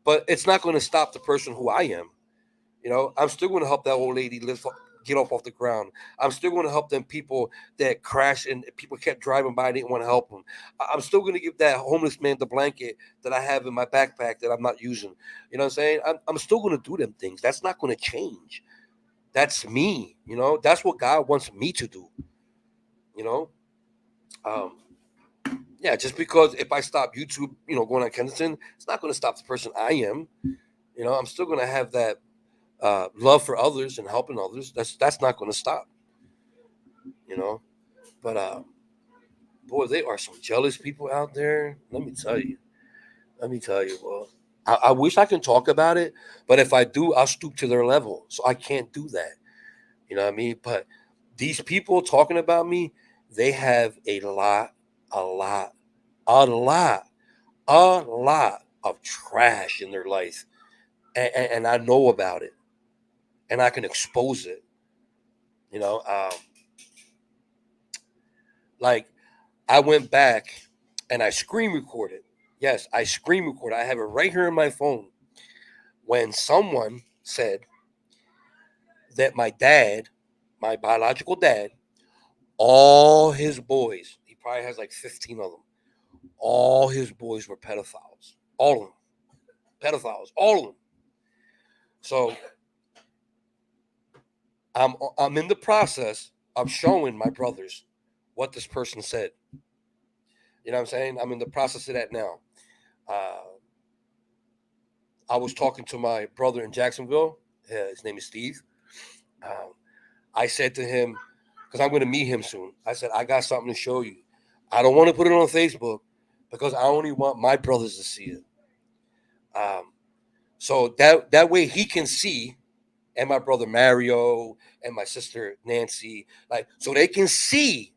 Speaker 2: but it's not going to stop the person who I am. I'm still going to help that old lady get off the ground. I'm still going to help them people that crash and people kept driving by. I didn't want to help them. I'm still going to give that homeless man the blanket that I have in my backpack that I'm not using. You know what I'm saying? I'm still going to do them things. That's not going to change. That's me. That's what God wants me to do. You know, um, yeah. Just because if I stop YouTube, going on Kensington, it's not going to stop the person I am. I'm still going to have that love for others and helping others. That's not going to stop. You know, but boy, there are some jealous people out there. Let me tell you. Well, I wish I can talk about it, but if I do, I'll stoop to their level. So I can't do that. You know what I mean? But these people talking about me, they have a lot, a lot, a lot, a lot of trash in their life, and I know about it, and I can expose it. You know, like I went back and I screen recorded. Yes, I screen recorded. I have it right here in my phone. When someone said that my dad, my biological dad, all his boys, he probably has like 15 of them, all his boys were pedophiles. All of them. pedophiles, all of them. So I'm in the process of showing my brothers what this person said. You know what I'm saying? I'm in the process of that now. I was talking to my brother in Jacksonville. His name is Steve. I said to him, because I'm going to meet him soon, I said, I got something to show you. I don't want to put it on Facebook because I only want my brothers to see it. So that way he can see, and my brother Mario and my sister Nancy, like, so they can see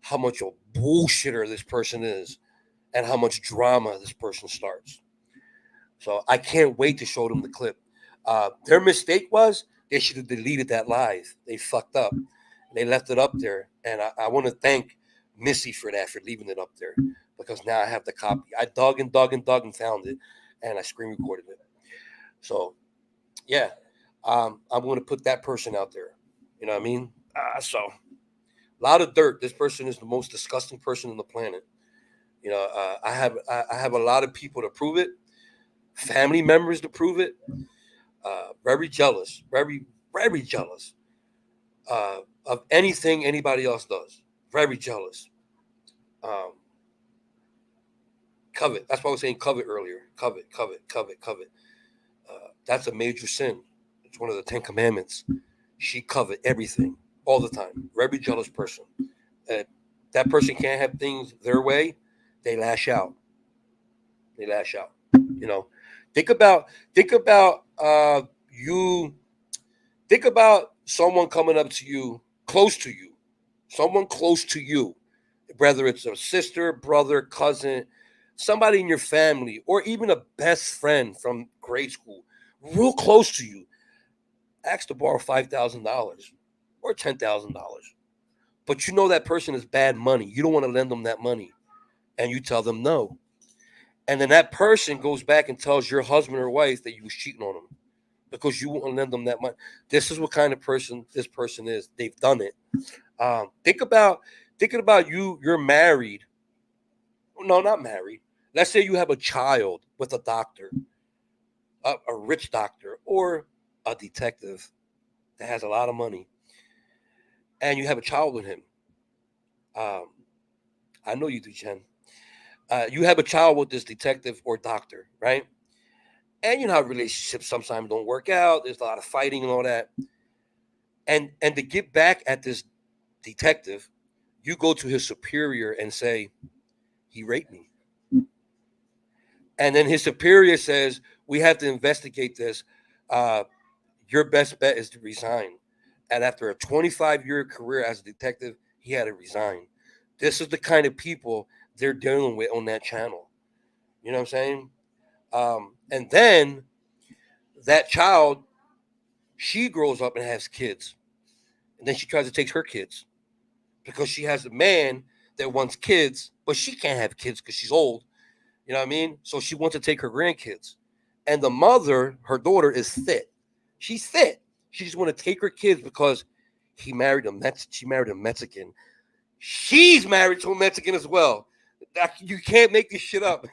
Speaker 2: how much of a bullshitter this person is and how much drama this person starts. So I can't wait to show them the clip. Their mistake was they should have deleted that live. They fucked up. They left it up there. And I want to thank Missy for that, for leaving it up there, because now I have the copy. I dug and found it, and I screen recorded it. So, yeah, I'm going to put that person out there. You know what I mean? So, a lot of dirt. This person is the most disgusting person on the planet. You know, I have a lot of people to prove it, family members to prove it. Very jealous, very jealous of anything anybody else does. Very jealous. Covet. That's why I was saying covet earlier. Covet. That's a major sin. It's one of the 10 commandments. She covet everything all the time. Very jealous person. That person can't have things their way. They lash out. You know, think about you. Think about someone coming up to you, someone close to you, whether it's a sister, brother, cousin, somebody in your family, or even a best friend from grade school, real close to you. Ask to borrow $5,000 or $10,000, but you know that person is bad money. You don't want to lend them that money, and you tell them no. And then that person goes back and tells your husband or wife that you was cheating on them because you won't lend them that money. This is what kind of person this person is. They've done it. Thinking about you. You're married. No, not married. Let's say you have a child with a doctor, a rich doctor, or a detective that has a lot of money, and you have a child with him. I know you do, Jen. You have a child with this detective or doctor, right? And you know how relationships sometimes don't work out. There's a lot of fighting and all that. And to get back at this detective, you go to his superior and say, he raped me. And then his superior says, we have to investigate this. Your best bet is to resign. And after a 25-year career as a detective, he had to resign. This is the kind of people they're dealing with on that channel. You know what I'm saying? And then that child, she grows up and has kids. And then she tries to take her kids because she has a man that wants kids, but she can't have kids because she's old. You know what I mean? So she wants to take her grandkids. And the mother, her daughter, is fit. She's fit. She just want to take her kids because she married a Mexican. She's married to a Mexican as well. You can't make this shit up.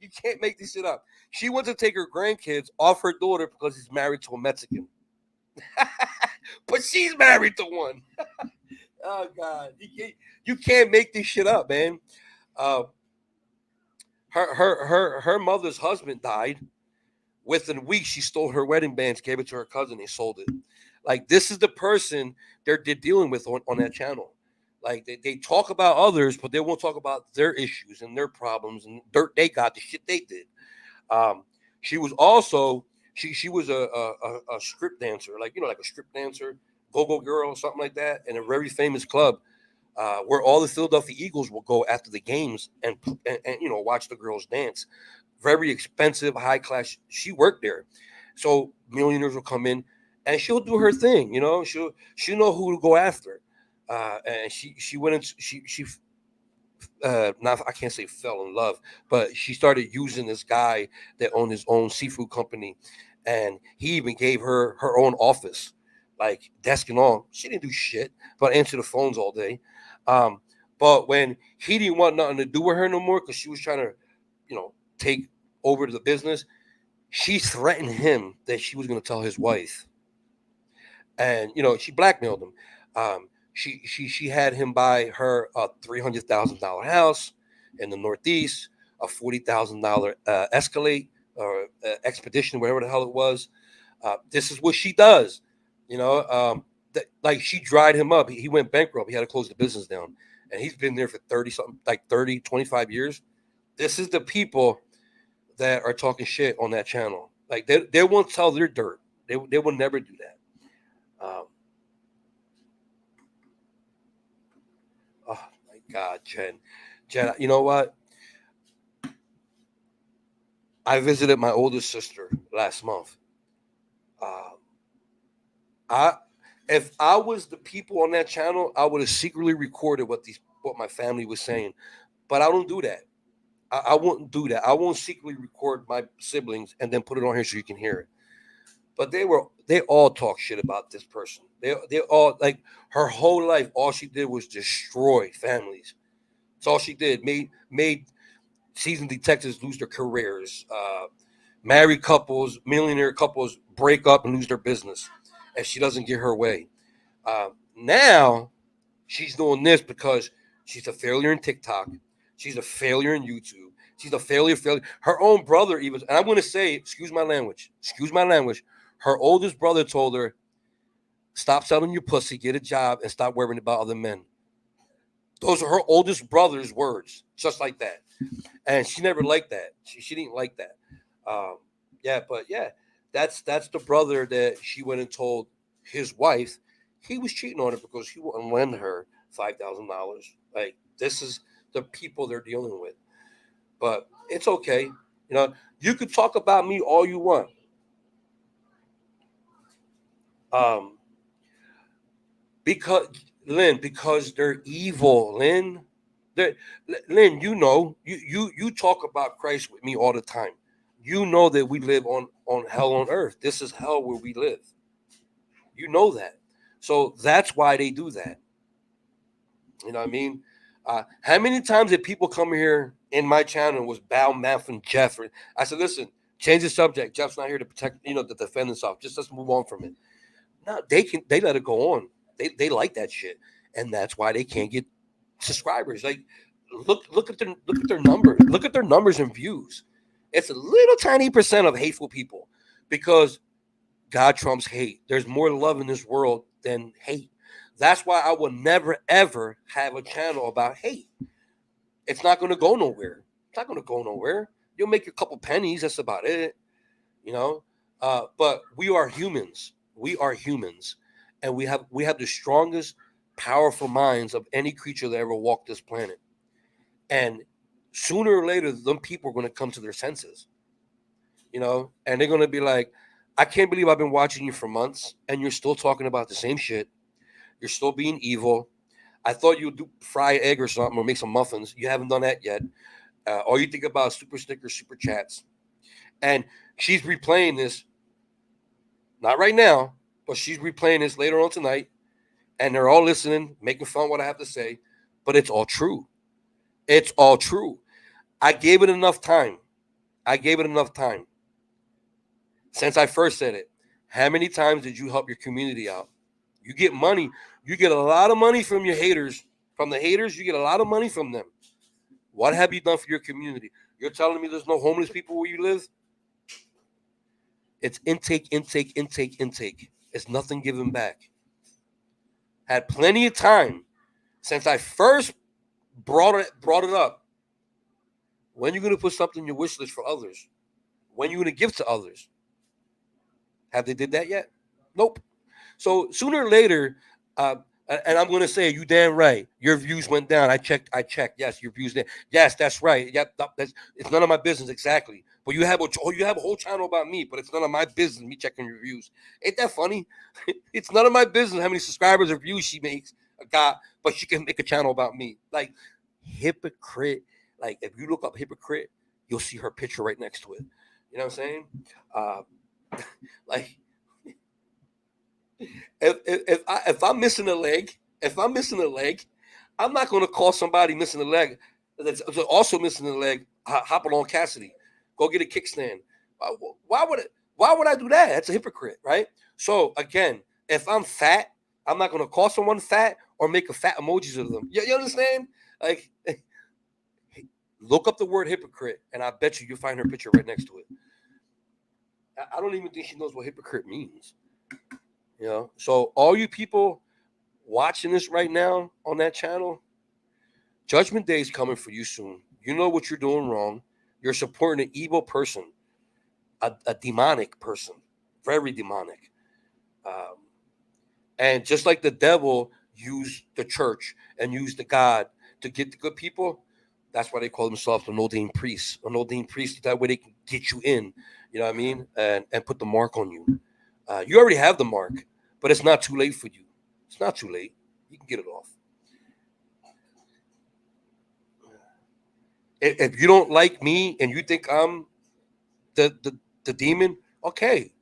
Speaker 2: You can't make this shit up. She wants to take her grandkids off her daughter because he's married to a Mexican. But she's married to one. Oh, God. You can't make this shit up, man. Her mother's husband died. Within a week, she stole her wedding bands, gave it to her cousin, they sold it. Like, this is the person they're dealing with on that channel. Like, they talk about others, but they won't talk about their issues and their problems and dirt they got, the shit they did. She was also she was a strip dancer, like, you know, like a strip dancer, go-go girl or something like that, in a very famous club where all the Philadelphia Eagles will go after the games and you know, watch the girls dance. Very expensive, high class. She worked there, so millionaires will come in and she'll do her thing. You know, she'll know who to go after. And she went into she not, I can't say fell in love, but she started using this guy that owned his own seafood company, and he even gave her her own office, like desk and all. She didn't do shit but answer the phones all day. But when he didn't want nothing to do with her no more because she was trying to, you know, take over the business, she threatened him that she was going to tell his wife. And, she blackmailed him. She had him buy her a $300,000 house in the Northeast, a $40,000 Escalade or Expedition, whatever the hell it was. This is what she does. Like she dried him up. He went bankrupt. He had to close the business down. And he's been there for 25 years. This is the people that are talking shit on that channel. Like they won't tell their dirt. They will never do that. Oh my God, Jen, you know what? I visited my oldest sister last month. If I was the people on that channel, I would have secretly recorded what my family was saying, but I don't do that. I wouldn't do that. I won't secretly record my siblings and then put it on here so you can hear it. But they all talk shit about this person. They all, like, her whole life, all she did was destroy families. That's all she did. Made seasoned detectives lose their careers. Married couples, millionaire couples break up and lose their business if she doesn't get her way. Now she's doing this because she's a failure in TikTok. She's a failure in YouTube. She's a failure. Her own brother even, and I'm going to say, excuse my language. Her oldest brother told her, stop selling your pussy, get a job, and stop worrying about other men. Those are her oldest brother's words, just like that. And she never liked that. She didn't like that. That's the brother that she went and told his wife he was cheating on her because he wouldn't lend her $5,000. Like, this is the people they're dealing with. But it's okay. You could talk about me all you want. Because they're evil, Lynn. Lynn, you talk about Christ with me all the time. You know that we live on hell on earth. This is hell where we live. You know that. So that's why they do that. You know what I mean? How many times did people come here in my channel was Bow Math and Jeff? I said, listen, change the subject. Jeff's not here to protect, to defend himself. Just let's move on from it. No, they let it go on. They like that shit. And that's why they can't get subscribers. Like, look at their numbers. Look at their numbers and views. It's a little tiny percent of hateful people because God trumps hate. There's more love in this world than hate. That's why I will never, ever have a channel about hate. It's not going to go nowhere. You'll make a couple pennies. That's about it. But we are humans. And we have the strongest, powerful minds of any creature that ever walked this planet. And sooner or later, them people are going to come to their senses. And they're going to be like, I can't believe I've been watching you for months and you're still talking about the same shit. You're still being evil. I thought you'd fry an egg or something or make some muffins. You haven't done that yet. All you think about is super stickers, super chats. And she's replaying this. Not right now, but she's replaying this later on tonight. And they're all listening, making fun of what I have to say. But it's all true. It's all true. I gave it enough time. Since I first said it. How many times did you help your community out? You get money. You get a lot of money from your haters. From the haters, you get a lot of money from them. What have you done for your community? You're telling me there's no homeless people where you live? It's intake. It's nothing given back. Had plenty of time since I first brought it up. When are you going to put something in your wish list for others? When are you going to give to others? Have they did that yet? Nope. So sooner or later, and I'm going to say, you damn right, your views went down. I checked. Yes, your views down. Yes, that's right. Yeah, it's none of my business exactly. But you have a whole channel about me, but it's none of my business, me checking your views. Ain't that funny? It's none of my business how many subscribers or views she makes, but she can make a channel about me. Like, hypocrite. Like, if you look up hypocrite, you'll see her picture right next to it. You know what I'm saying? Like, if I'm missing a leg, I'm not going to call somebody missing a leg that's also missing a leg Hopalong Cassidy, Go get a kickstand. Why would I do that? That's a hypocrite, right? So again, if I'm fat, I'm not going to call someone fat or make a fat emojis of them. You understand? Like, look up the word hypocrite, and I bet you'll find her picture right next to it. I don't even think she knows what hypocrite means. So all you people watching this right now on that channel, Judgment Day is coming for you soon. You know what you're doing wrong. You're supporting an evil person, a demonic person, very demonic. And just like the devil used the church and used the God to get the good people, that's why they call themselves an ordained priest. An ordained priest, that way they can get you in, you know what I mean, and put the mark on you. You already have the mark, but it's not too late for you. It's not too late. You can get it off. If you don't like me and you think I'm the demon, okay,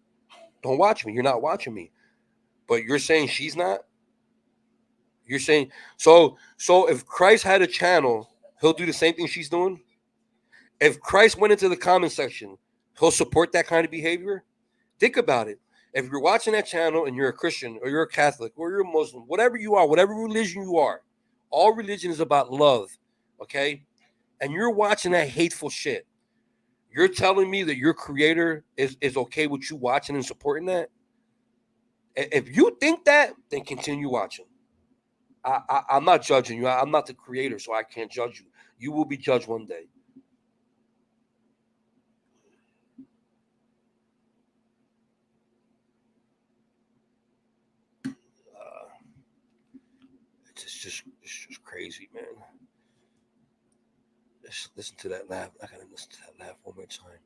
Speaker 2: don't watch me. You're not watching me. But you're saying she's not? You're saying so if Christ had a channel, he'll do the same thing she's doing? If Christ went into the comment section, he'll support that kind of behavior? Think about it. If you're watching that channel and you're a Christian or you're a Catholic or you're a Muslim, whatever you are, whatever religion you are, all religion is about love, okay? And you're watching that hateful shit. You're telling me that your creator is okay with you watching and supporting that? If you think that, then continue watching. I'm not judging you. I'm not the creator, so I can't judge you. You will be judged one day. It's just crazy, man. Let's listen to that laugh. I gotta listen to that laugh one more time.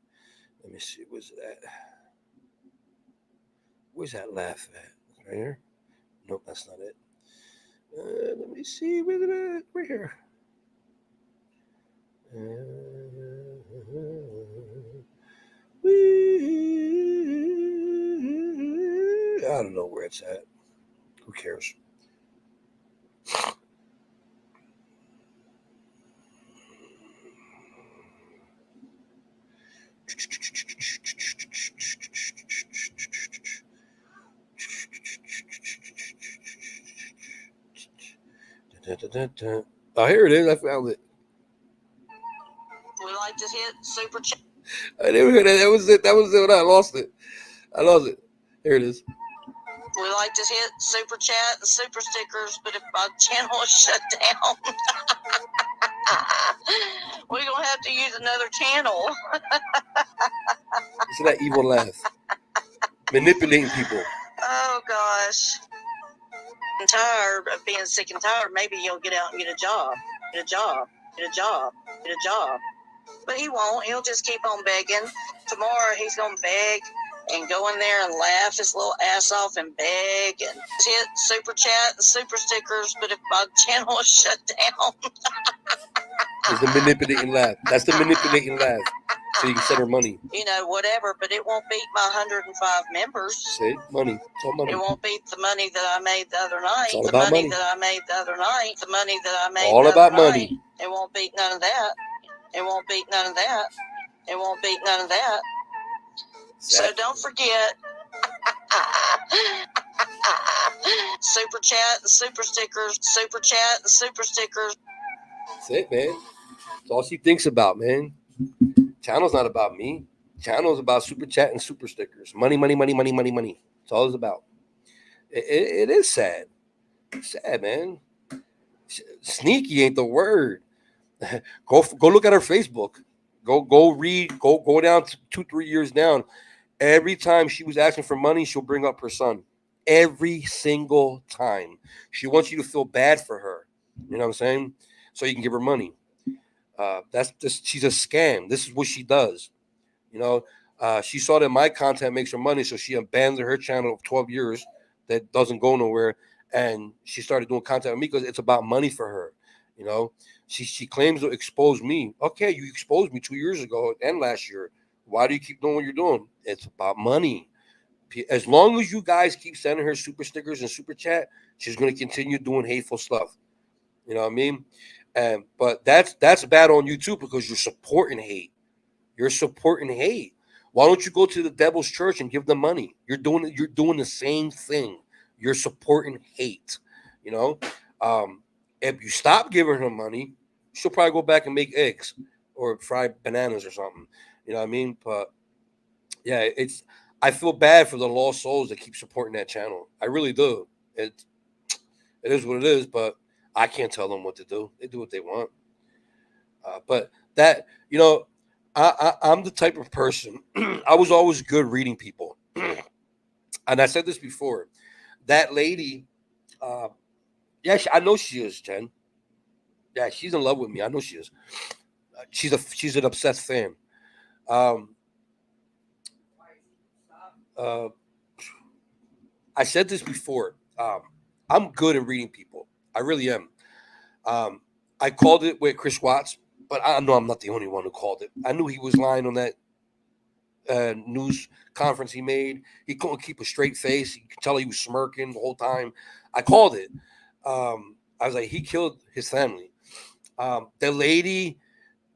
Speaker 2: Let me see. Where's it at? Where's that laugh at? Right here? Nope, that's not it. Let me see. Where's it at? Right here. I don't know where it's at. Who cares? Oh, here it is. I found it.
Speaker 4: We like to hit super chat.
Speaker 2: I never heard that. That was it. That was it. I lost it. Here it is.
Speaker 4: We like to hit super chat and super stickers, but if my channel is shut down, we're going to have to use another channel.
Speaker 2: It's that evil laugh. Manipulating people.
Speaker 4: Oh, gosh. I'm tired of being sick and tired. Maybe he'll get out and get a job. Get a job. Get a job. Get a job. But he won't. He'll just keep on begging. Tomorrow he's going to beg and go in there and laugh his little ass off and beg and hit super chat and super stickers. But if my channel is shut down.
Speaker 2: It's the manipulating laugh. That's the manipulating laugh. So you can send her money.
Speaker 4: You know, whatever. But it won't beat my 105 members.
Speaker 2: See? Money. It's all money.
Speaker 4: It won't beat the money that I made the other night.
Speaker 2: It's all
Speaker 4: the
Speaker 2: about
Speaker 4: money
Speaker 2: money.
Speaker 4: that I made the other night. The money that I made
Speaker 2: All
Speaker 4: the
Speaker 2: about
Speaker 4: other
Speaker 2: money.
Speaker 4: night. It won't beat none of that. It won't beat none of that. It won't beat none of that. So don't forget. Super chat and super stickers. Super chat and super stickers.
Speaker 2: That's it, man. That's all she thinks about, man. Channel's not about me. Channel's about super chat and super stickers. Money, money, money, money, money, money. That's all it's about. It is sad. It's sad, man. Sneaky ain't the word. Go look at her Facebook. Go read. Go down 2-3 years down. Every time she was asking for money, she'll bring up her son. Every single time. She wants you to feel bad for her. You know what I'm saying? So you can give her money. She's a scam. This is what she does. You know, she saw that my content makes her money, so she abandoned her channel of 12 years that doesn't go nowhere, and she started doing content with me because it's about money for her. You know, she claims to expose me. Okay, you exposed me 2 years ago and last year. Why do you keep doing what you're doing? It's about money. As long as you guys keep sending her super stickers and super chat, she's going to continue doing hateful stuff. You know what I mean? But that's bad on you too, because you're supporting hate. You're supporting hate. Why don't you go to the devil's church and give them money? You're doing the same thing. You're supporting hate. You know, if you stop giving her money, she'll probably go back and make eggs or fry bananas or something. You know what I mean? But yeah, I feel bad for the lost souls that keep supporting that channel. I really do. It is what it is, but I can't tell them what to do. They do what they want. But that, you know, I'm the type of person, I was always good reading people. And I said this before. That lady, yeah, I know she is, Jen. Yeah, she's in love with me. I know she is. She's an obsessed fan. I said this before. I'm good at reading people. I really am. I called it with Chris Watts, but I know I'm not the only one who called it. I knew he was lying on that news conference he made. He couldn't keep a straight face. You could tell he was smirking the whole time. I called it. I was like, he killed his family. The lady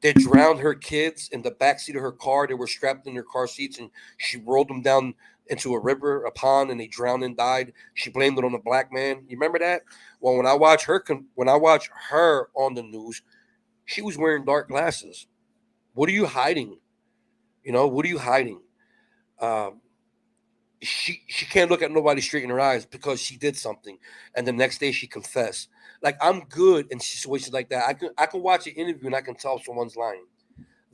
Speaker 2: that drowned her kids in the backseat of her car, they were strapped in their car seats, and she rolled them down into a river, a pond, and they drowned and died. She blamed it on a black man. You remember that? Well, when I watch her on the news, she was wearing dark glasses. What are you hiding? You know, what are you hiding? She can't look at nobody straight in her eyes because she did something, and the next day she confessed. Like, I'm good in situations like that. I can watch an interview and I can tell if someone's lying.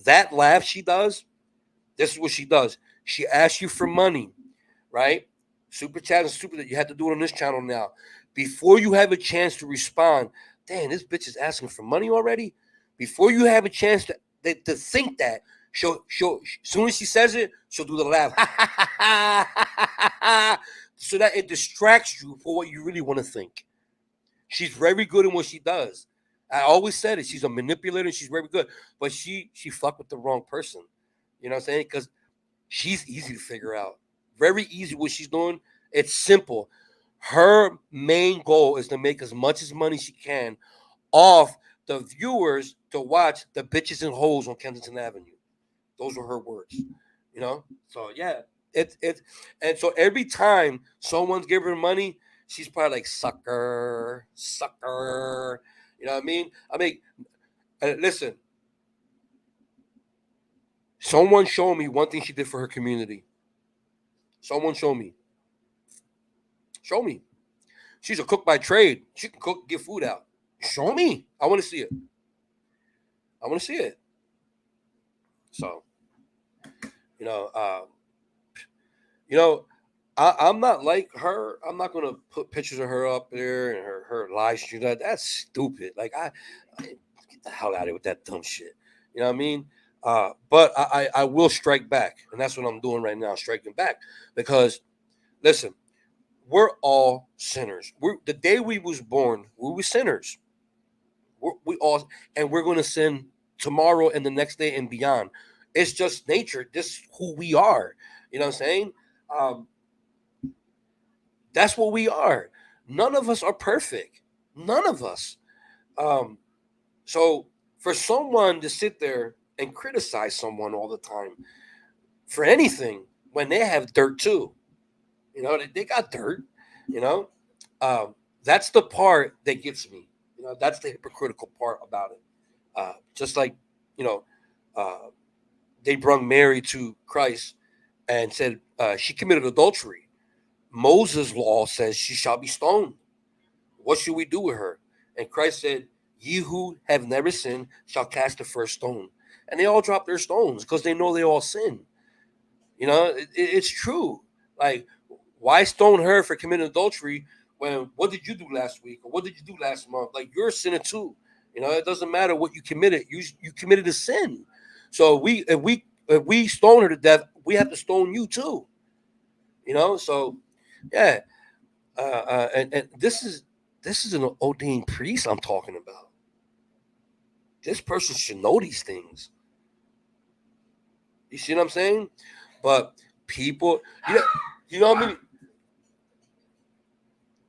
Speaker 2: That laugh she does, this is what she does. She asks you for money, right? Super chat and super that you have to do it on this channel now. Before you have a chance to respond, damn, this bitch is asking for money already. Before you have a chance to think that, she'll as soon as she says it, she'll do the laugh. So that it distracts you for what you really want to think. She's very good in what she does. I always said it. She's a manipulator. She's very good. But she fucked with the wrong person. You know what I'm saying? Because she's easy to figure out. Very easy what she's doing. It's simple. Her main goal is to make as much as money she can off the viewers to watch the bitches and hoes on Kensington Avenue. Those are her words. You know? So, yeah. And so every time someone's giving her money, she's probably like, sucker. You know what I mean? Listen. Someone show me one thing she did for her community. Someone show me. Show me. She's a cook by trade. She can cook, give food out. Show me. I want to see it. So, I'm not like her. I'm not going to put pictures of her up there and her live stream. That's stupid. Like, I get the hell out of here with that dumb shit. You know what I mean? But I will strike back. And that's what I'm doing right now, striking back. Because, listen, we're all sinners. The day we was born, we were sinners. We're going to sin tomorrow and the next day and beyond. It's just nature. This is who we are. You know what I'm saying? That's what we are. None of us are perfect. None of us. So for someone to sit there and criticize someone all the time for anything when they have dirt too, they got dirt, that's the part that gets me. That's the hypocritical part about it. Just like, they brought Mary to Christ and said she committed adultery. Moses' law says she shall be stoned. What should we do with her? And Christ said, ye who have never sinned shall cast the first stone. And they all dropped their stones because they know they all sin. It's true. Like, why stone her for committing adultery when what did you do last week? Or what did you do last month? Like, you're a sinner too. It doesn't matter what you committed. You committed a sin. So if we stone her to death, we have to stone you too. So yeah. And this is an ordained priest I'm talking about. This person should know these things. You see what I'm saying? But people, you know what I mean?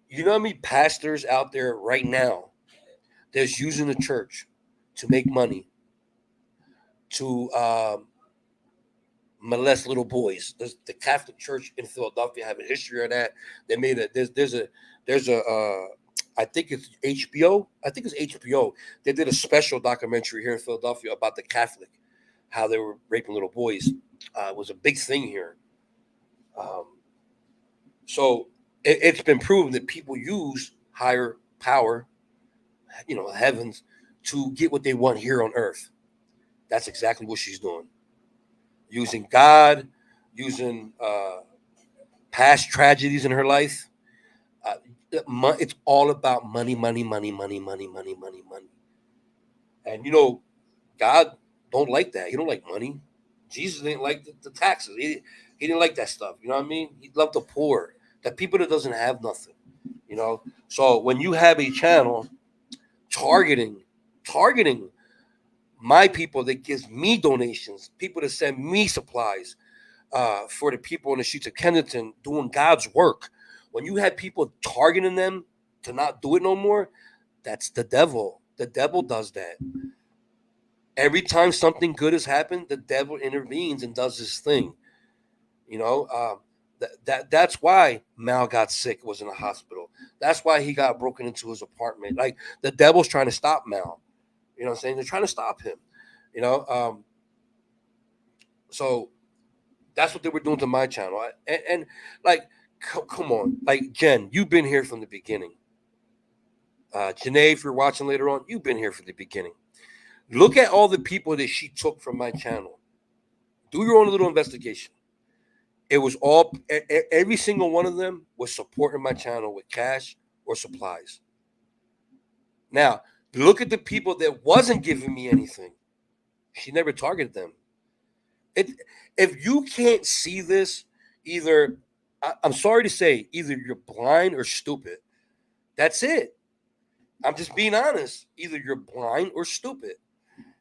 Speaker 2: You know how many pastors out there right now that's using the church to make money, to molest little boys. The Catholic Church in Philadelphia have a history of that. They made a there's a I think it's HBO. I think it's HBO. They did a special documentary here in Philadelphia about the Catholic, how they were raping little boys. It was a big thing here. So it's been proven that people use higher power, heavens, to get what they want here on earth. That's exactly what she's doing. Using God, using past tragedies in her life. It's all about money. And God don't like that. He don't like money. Jesus didn't like the taxes. He didn't like that stuff. You know what I mean? He loved the poor, the people that doesn't have nothing. So when you have a channel targeting my people that gives me donations, people that send me supplies for the people in the streets of Kensington doing God's work, when you have people targeting them to not do it no more, that's the devil. The devil does that. Every time something good has happened, the devil intervenes and does his thing. That's why Mal got sick, was in a hospital. That's why he got broken into his apartment. Like, the devil's trying to stop Mal. You know what I'm saying? They're trying to stop him. So that's what they were doing to my channel. And like, come on, like, Jen, you've been here from the beginning. Janae, if you're watching later on, you've been here from the beginning. Look at all the people that she took from my channel. Do your own little investigation. It was all, every single one of them was supporting my channel with cash or supplies. Now, look at the people that wasn't giving me anything. She never targeted them. If you can't see this, either, I'm sorry to say, either you're blind or stupid. That's it. I'm just being honest. Either you're blind or stupid.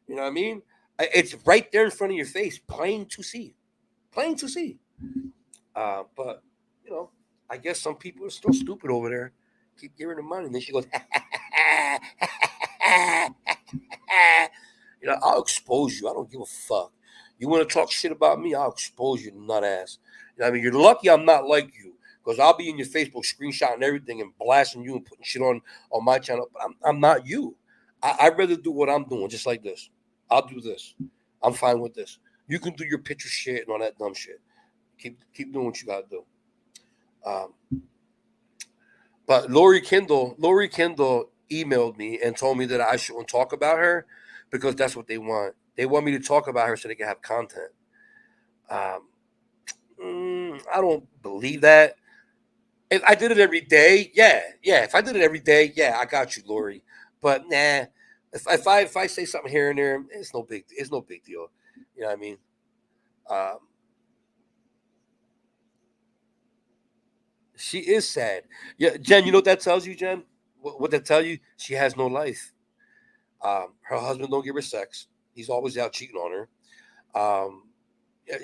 Speaker 2: You know what I mean? It's right there in front of your face, plain to see. Plain to see. But, I guess some people are still stupid over there. Keep giving her money. And then she goes, I'll expose you. I don't give a fuck. You want to talk shit about me? I'll expose you, nut ass. You're lucky I'm not like you, because I'll be in your Facebook screenshotting everything and blasting you and putting shit on my channel. But I'm not you. I'd rather do what I'm doing, just like this. I'll do this. I'm fine with this. You can do your picture shit and all that dumb shit. Keep doing what you gotta do. But Lori Kendall emailed me and told me that I shouldn't talk about her because that's what they want. They want me to talk about her so they can have content. I don't believe that. If I did it every day, yeah. If I did it every day, yeah, I got you, Lori. But nah, if I say something here and there, it's no big deal. You know what I mean? She is sad. Yeah, Jen, you know what that tells you, Jen? What that tell you? She has no life. Her husband don't give her sex. He's always out cheating on her.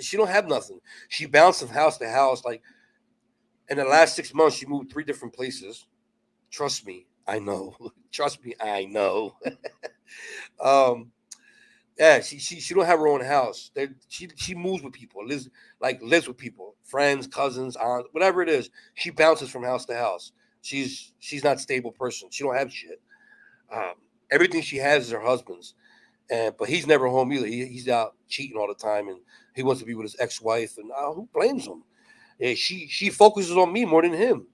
Speaker 2: She don't have nothing. She bounced from house to house. Like, in the last 6 months, she moved 3 different places. Trust me, I know. Trust me, I know. Yeah, she don't have her own house. She moves with people, lives with people, friends, cousins, aunts, whatever it is. She bounces from house to house. She's not a stable person. She don't have shit. Everything she has is her husband's, but he's never home either. He's out cheating all the time, and he wants to be with his ex-wife. And who blames him? Yeah, she focuses on me more than him.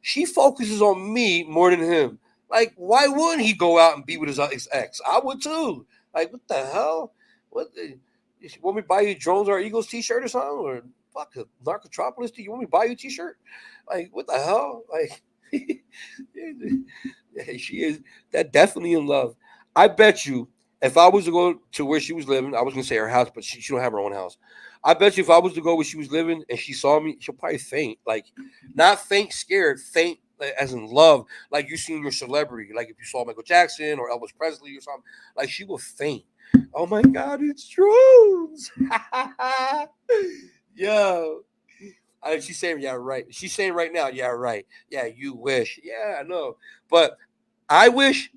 Speaker 2: She focuses on me more than him. Like, why wouldn't he go out and be with his ex? I would too. Like, what the hell? You want me to buy you a Drones or Eagles t-shirt or something? Or fuck a Narcotropolis? Do you want me to buy you a t-shirt? Like, what the hell? Like, she is that definitely in love. I bet you if I was to go to where she was living, I was going to say her house, but she don't have her own house. I bet you if I was to go where she was living and she saw me, she'll probably faint. Like, not faint scared, faint as in love, like you seen your celebrity. Like if you saw Michael Jackson or Elvis Presley or something, like she will faint. Oh my God, it's Drones. Yo. She's saying, yeah, right. She's saying right now, yeah, right. Yeah, you wish. Yeah, I know. But I wish,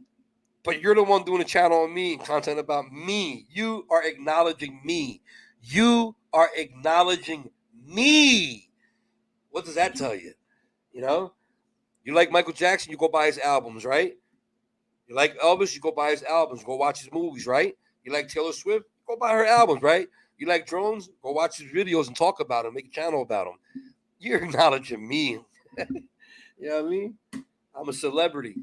Speaker 2: but you're the one doing a channel on me and content about me. You are acknowledging me. You are acknowledging me. What does that tell you? You know, you like Michael Jackson, you go buy his albums, right? You like Elvis, you go buy his albums, go watch his movies, right? You like Taylor Swift, go buy her albums, right? You like drones, go watch his videos and talk about them, make a channel about them. You're acknowledging me. You know what I mean? I'm a celebrity.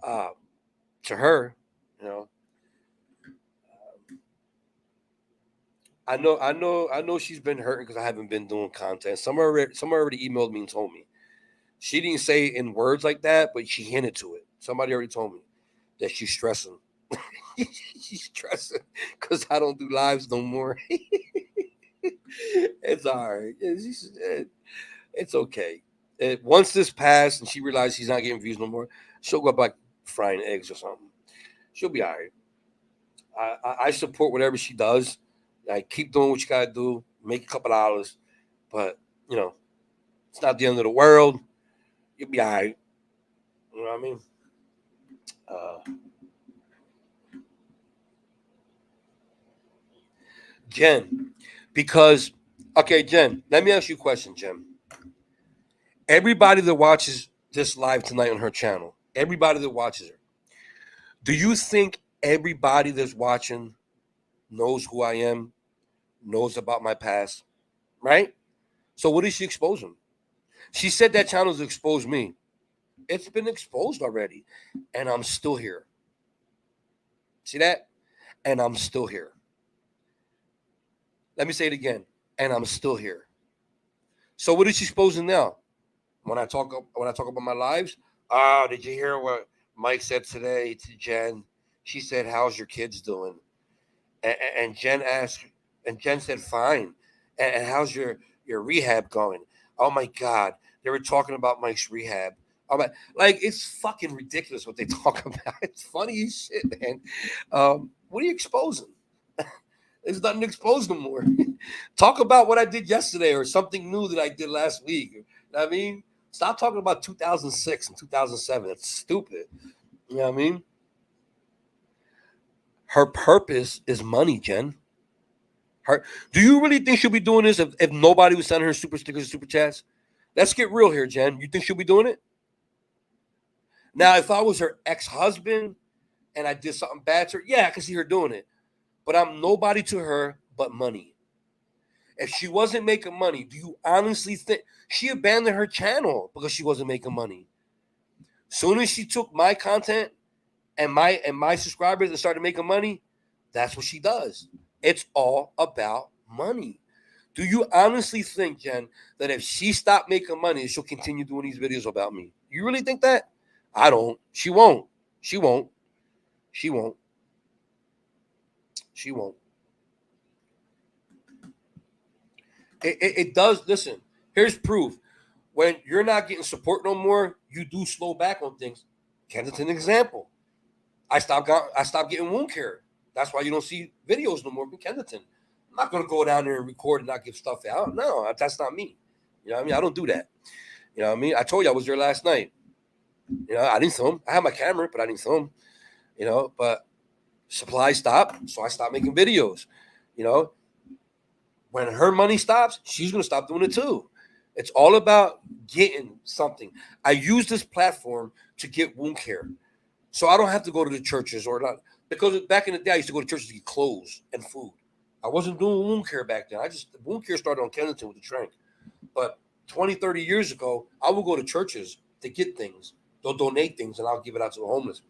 Speaker 2: To her, you know. I know she's been hurting because I haven't been doing content. Someone already emailed me and told me. She didn't say it in words like that, but she hinted to it. Somebody already told me that she's stressing. She's stressing because I don't do lives no more. It's all right. It's okay. Once this passed and she realizes she's not getting views no more, she'll go back frying eggs or something. She'll be all right. I support whatever she does. I keep doing what you gotta do, make a couple dollars, but you know, it's not the end of the world. You'll be all right. You know what I mean? Jen, because okay, Jen, let me ask you a question, Jen. Everybody that watches this live tonight on her channel, everybody that watches her, do you think everybody that's watching knows who I am, knows about my past, right? So what is she exposing? She said that channel's exposed me. It's been exposed already, and I'm still here. See that? And I'm still here. Let me say it again. And I'm still here. So what is she exposing now? When I talk about my lives, did you hear what Mike said today to Jen? She said, "How's your kids doing?" And Jen asked, and Jen said, "Fine." And how's your rehab going? Oh my God, they were talking about Mike's rehab. Like it's fucking ridiculous what they talk about. It's funny as shit, man. What are you exposing? There's nothing to expose no more. Talk about what I did yesterday or something new that I did last week. I mean, stop talking about 2006 and 2007. It's stupid. You know what I mean? Her purpose is money, Jen. Do you really think she'll be doing this if nobody was sending her super stickers and super chats? Let's get real here, Jen. You think she'll be doing it? Now, if I was her ex-husband and I did something bad to her, yeah, I can see her doing it. But I'm nobody to her but money. If she wasn't making money, do you honestly think she abandoned her channel because she wasn't making money? Soon as she took my content and my subscribers and started making money, that's what she does. It's all about money. Do you honestly think, Jen, that if she stopped making money, she'll continue doing these videos about me? You really think that? I don't. She won't. She won't. She won't. She won't. It does. Listen, here's proof. When you're not getting support no more, you do slow back on things. Kensington example. I stopped getting wound care. That's why you don't see videos no more from Kensington. I'm not gonna go down there and record and not give stuff out. No, that's not me. You know what I mean? I don't do that. You know what I mean? I told you I was there last night. You know, I didn't film. I had my camera, but I didn't film. You know, but supply stopped, so I stopped making videos. You know, when her money stops, she's gonna stop doing it too. It's all about getting something. I use this platform to get wound care. So I don't have to go to the churches or not. Because back in the day, I used to go to churches to get clothes and food. I wasn't doing wound care back then. Wound care started on Kensington with the Trank. But 20, 30 years ago, I would go to churches to get things. They'll donate things and I'll give it out to the homeless.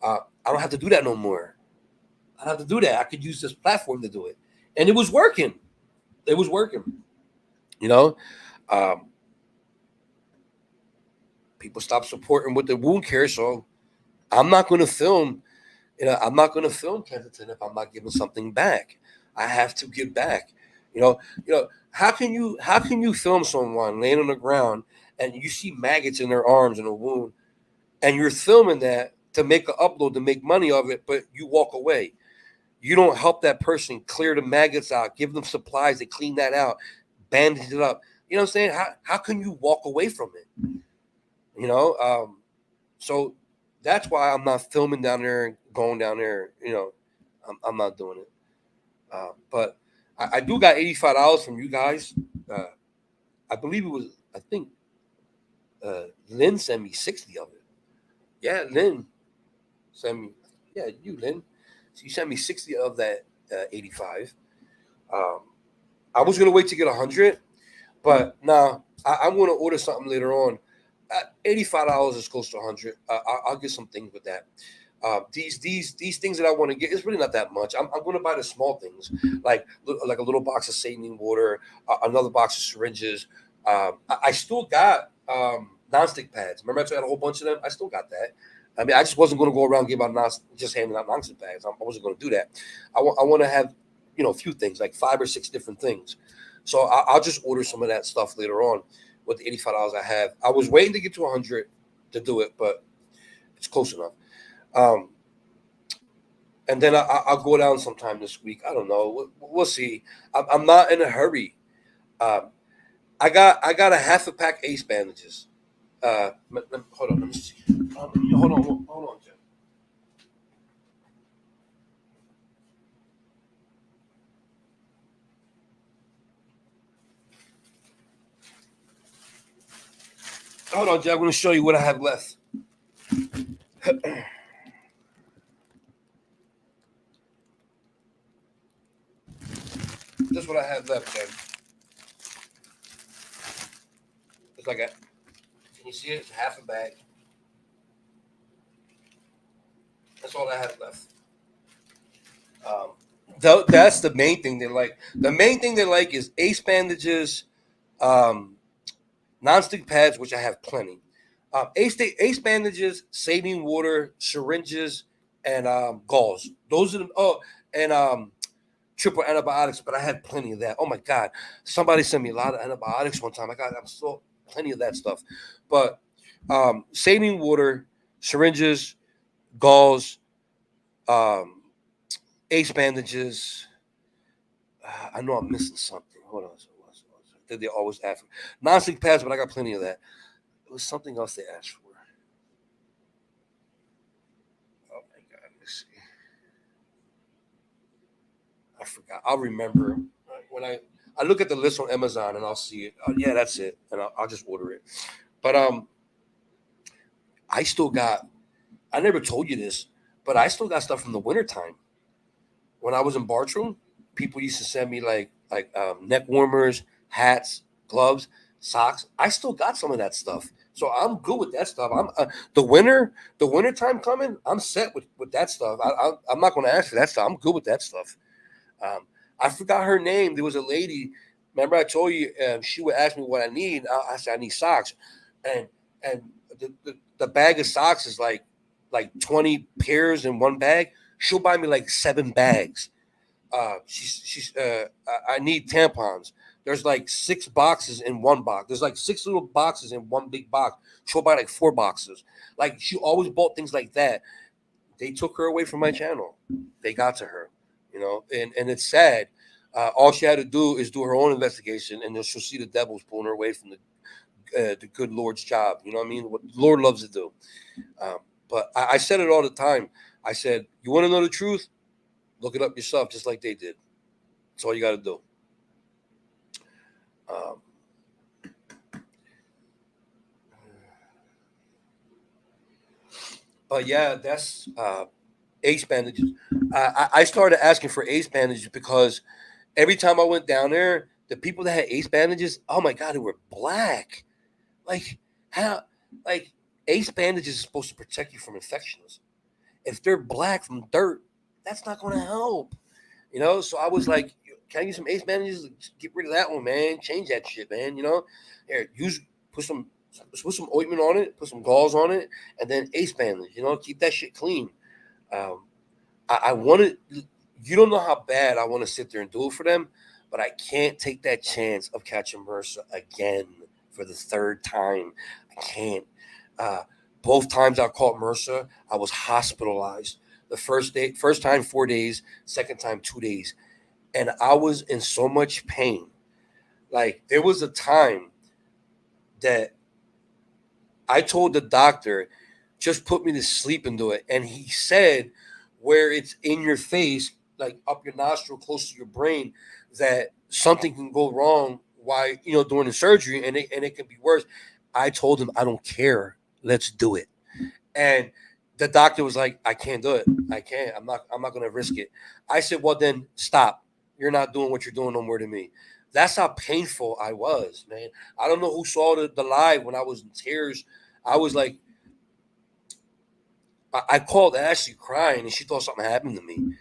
Speaker 2: I don't have to do that no more. I don't have to do that. I could use this platform to do it. And it was working. It was working. You know? People stopped supporting with the wound care, so I'm not going to film. You know, I'm not going to film Kensington if I'm not giving something back. I have to give back. You know, how can you film someone laying on the ground and you see maggots in their arms and a wound, and you're filming that to make an upload to make money of it, but you walk away. You don't help that person clear the maggots out, give them supplies to clean that out, bandage it up. You know what I'm saying? How can you walk away from it? You know, so that's why I'm not filming down there and going down there. You know, I'm not doing it. But I do got $85 from you guys. I believe it was, I think Lynn sent me 60 of it. Yeah, Lynn sent me, yeah, you, Lynn. So you sent me 60 of that 85. I was going to wait to get 100, but now I'm going to order something later on. $85 is close to 100. I'll get some things with that. These things that I want to get, it's really not that much. I'm going to buy the small things, like a little box of saline water, another box of syringes. I still got nonstick pads. Remember, I had a whole bunch of them. I still got that. I mean, I just wasn't going to go around and give out just handing out nonstick pads. I wasn't going to do that. I want to have a few things, like 5 or 6 different things. So I'll just order some of that stuff later on with the $85 I have. I was waiting to get to 100 to do it, but it's close enough. And then I'll go down sometime this week. I don't know. We'll see. I'm not in a hurry. I got a half a pack Ace bandages. Hold on. Let me see. Hold on, Jeff. Hold on, Jeff. I'm going to show you what I have left. That's what I have left, Ken. It's like can you see it? It's half a bag. That's all I have left. That's the main thing they like. The main thing they like is Ace bandages, nonstick pads, which I have plenty. Ace bandages, saline water, syringes, and gauze. Those are and triple antibiotics, but I had plenty of that. Oh my God. Somebody sent me a lot of antibiotics one time. I'm still plenty of that stuff. But saline water, syringes, gauze, Ace bandages. I know I'm missing something. Hold on. They always ask for nonstick pads, but I got plenty of that. It was something else they asked for. Oh my God. Let's see. I forgot. I'll remember when I look at the list on Amazon and I'll see it. Oh, yeah, that's it, and I'll just order it. But I still got. I never told you this, but I still got stuff from the wintertime. When I was in Bartram, people used to send me like neck warmers, hats, gloves, socks. I still got some of that stuff, so I'm good with that stuff. I'm the winter time coming. I'm set with that stuff. I'm not going to ask for that stuff. I'm good with that stuff. I forgot her name. There was a lady. Remember, I told you she would ask me what I need. I said I need socks, and the bag of socks is like 20 pairs in one bag. She'll buy me like 7 bags. I need tampons. There's like 6 boxes in one box. There's like 6 little boxes in one big box. She'll buy like 4 boxes. Like she always bought things like that. They took her away from my channel. They got to her, and it's sad. All she had to do is do her own investigation, and then she'll see the devil's pulling her away from the good Lord's job. You know what I mean? What the Lord loves to do. But I said it all the time. I said, you want to know the truth? Look it up yourself, just like they did. That's all you got to do. But yeah, that's Ace bandages. I started asking for Ace bandages because every time I went down there, the people that had Ace bandages, oh my God, they were black. Like how? Like Ace bandages is supposed to protect you from infections. If they're black from dirt, that's not going to help. So I was like, can I use some Ace bandages? Get rid of that one, man. Change that shit, man. Here, put some ointment on it, put some gauze on it, and then Ace bandage. Keep that shit clean. I wanted. You don't know how bad I want to sit there and do it for them, but I can't take that chance of catching MRSA again for the 3rd time. I can't. Both times I caught MRSA, I was hospitalized. The first time 4 days, second time 2 days. And I was in so much pain. Like there was a time that I told the doctor, just put me to sleep and do it. And he said, where it's in your face, like up your nostril close to your brain that something can go wrong while during the surgery, and it can be worse. I told him I don't care. Let's do it. And the doctor was like, I can't do it. I can't. I'm not gonna risk it. I said, well then stop. You're not doing what you're doing no more to me. That's how painful I was, man. I don't know who saw the live when I was in tears. I was like, I called Ashley crying, and she thought something happened to me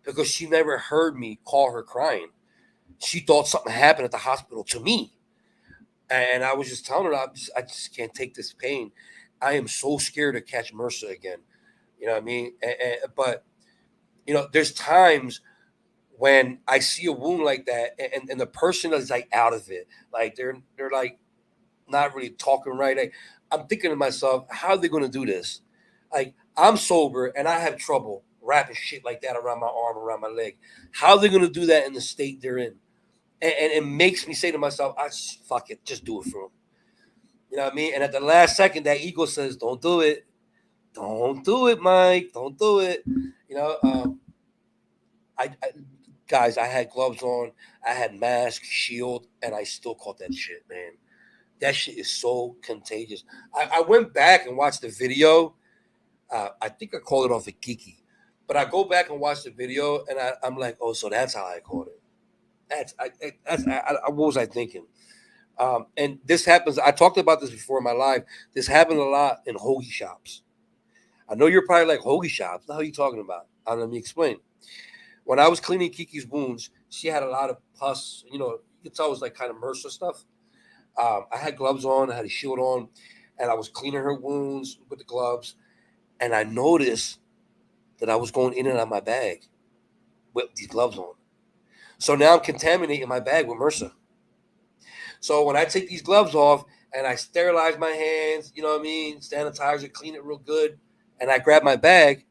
Speaker 2: because she never heard me call her crying. She thought something happened at the hospital to me. And I was just telling her, I just can't take this pain. I am so scared to catch MRSA again. You know what I mean? But, there's times when I see a wound like that, and the person is like out of it. Like they're like not really talking right. Like, I'm thinking to myself, how are they going to do this? Like, I'm sober and I have trouble wrapping shit like that around my arm, around my leg. How are they going to do that in the state they're in? And it makes me say to myself, fuck it, just do it for them. You know what I mean? And at the last second, that ego says, don't do it. Don't do it, Mike. Don't do it. Guys, I had gloves on, I had mask, shield, and I still caught that shit, man. That shit is so contagious. I went back and watched the video. I think I called it off of Geeky, but I go back and watch the video, and I'm like, oh, so that's how I caught it. What was I thinking? And this happens. I talked about this before in my life. This happened a lot in hoagie shops. I know you're probably like, hoagie shops. What the hell are you talking about? Let me explain. When I was cleaning Kiki's wounds, she had a lot of pus. You could tell it was like kind of MRSA stuff. I had gloves on. I had a shield on, and I was cleaning her wounds with the gloves. And I noticed that I was going in and out of my bag with these gloves on. So now I'm contaminating my bag with MRSA. So when I take these gloves off and I sterilize my hands, you know what I mean, sanitize it, clean it real good, and I grab my bag,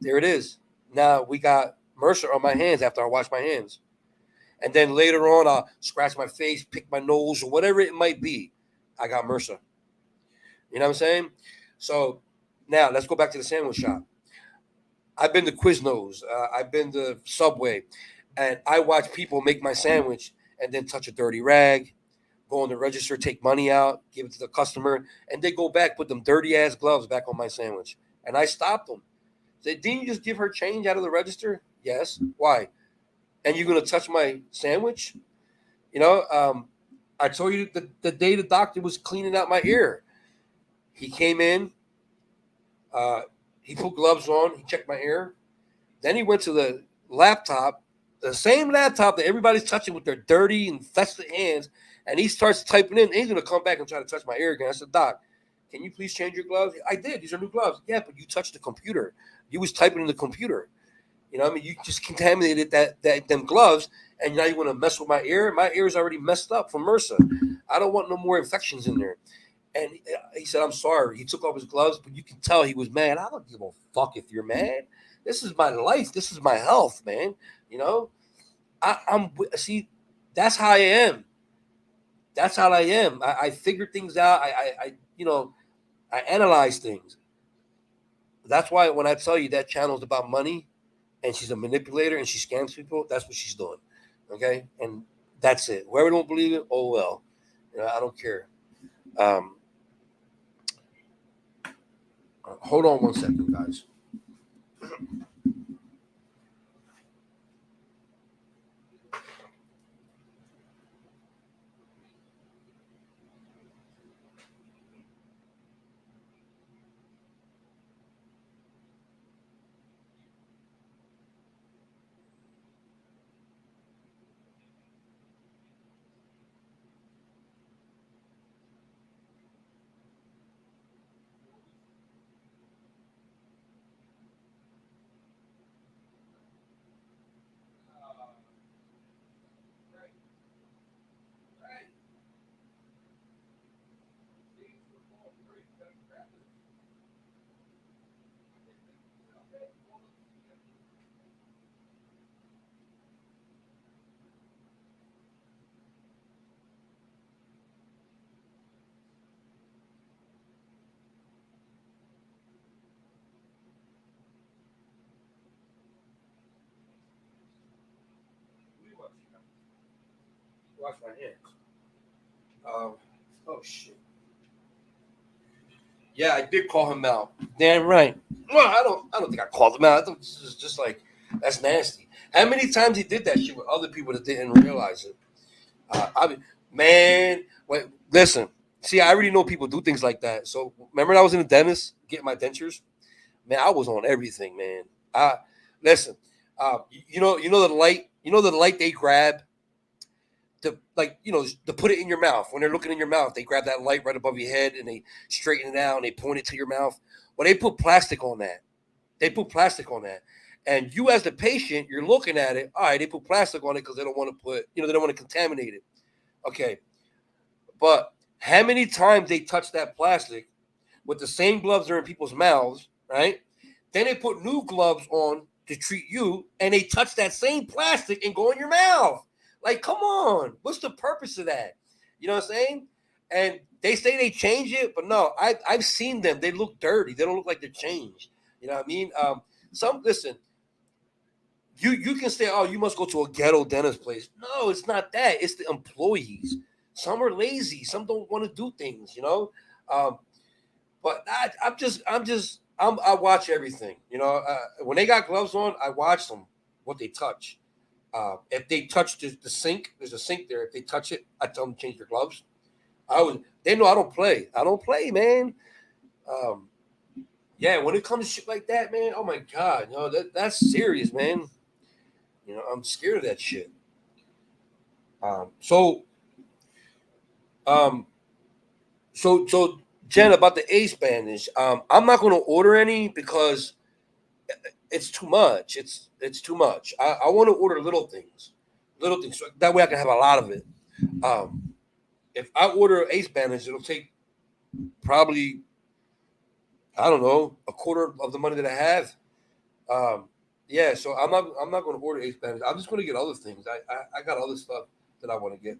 Speaker 2: there it is. Now we got MRSA on my hands after I wash my hands. And then later on, I'll scratch my face, pick my nose, or whatever it might be. I got MRSA. You know what I'm saying? So now let's go back to the sandwich shop. I've been to Quiznos. I've been to Subway. And I watch people make my sandwich and then touch a dirty rag, go on the register, take money out, give it to the customer, and they go back, put them dirty-ass gloves back on my sandwich. And I stopped them. Said, didn't you just give her change out of the register? Yes. Why? And you're going to touch my sandwich? I told you the day the doctor was cleaning out my ear. He came in. He put gloves on. He checked my ear. Then he went to the laptop, the same laptop that everybody's touching with their dirty, infested hands, and he starts typing in. And he's going to come back and try to touch my ear again. I said, Doc, can you please change your gloves? I did. These are new gloves. Yeah, but you touched the computer. You was typing in the computer. You know what I mean? You just contaminated them gloves, and now you want to mess with my ear? My ear is already messed up from MRSA. I don't want no more infections in there. And he said, I'm sorry. He took off his gloves, but you can tell he was mad. I don't give a fuck if you're mad. This is my life. This is my health, man. See, that's how I am. That's how I am. I figure things out. I analyze things. That's why when I tell you that channel is about money and she's a manipulator and she scams people, that's what she's doing. Okay? And that's it. Whoever don't believe it, oh well. I don't care. Hold on 1 second, guys. wash my hands. Oh shit. Yeah, I did call him out. Damn right. Well, I don't think I called him out. I thought this was just like that's nasty. How many times he did that shit with other people that didn't realize it? Man, wait, listen. See, I already know people do things like that. So remember, when I was in the dentist getting my dentures. Man, I was on everything, man. Listen. You know the light. You know the light they grab. To put it in your mouth when they're looking in your mouth, they grab that light right above your head and they straighten it out and they point it to your mouth. Well, they put plastic on that. And you as the patient, you're looking at it. All right, they put plastic on it because they don't want to contaminate it. Okay. But how many times they touch that plastic with the same gloves that are in people's mouths, right? Then they put new gloves on to treat you and they touch that same plastic and go in your mouth. Like, come on. What's the purpose of that? You know what I'm saying? And they say they change it, but no, I've seen them. They look dirty. They don't look like they're changed. You know what I mean? Listen, you can say, oh, you must go to a ghetto dentist place. No, it's not that. It's the employees. Some are lazy. Some don't want to do things, you know? But I watch everything. You know, when they got gloves on, I watch them, what they touch. If they touch the sink, there's a sink there. If they touch it, I tell them to change their gloves. They know I don't play. I don't play, man. Yeah, when it comes to shit like that, man, oh my God, you know, that's serious, man. You know, I'm scared of that shit. So Jen, about the ace bandage, I'm not going to order any because it's too much. It's too much. I want to order little things. So that way I can have a lot of it. If I order ace bandage, it'll take probably, I don't know, a quarter of the money that I have. Yeah, so I'm not going to order ace bandage. I'm just going to get other things. I got other stuff that I want to get.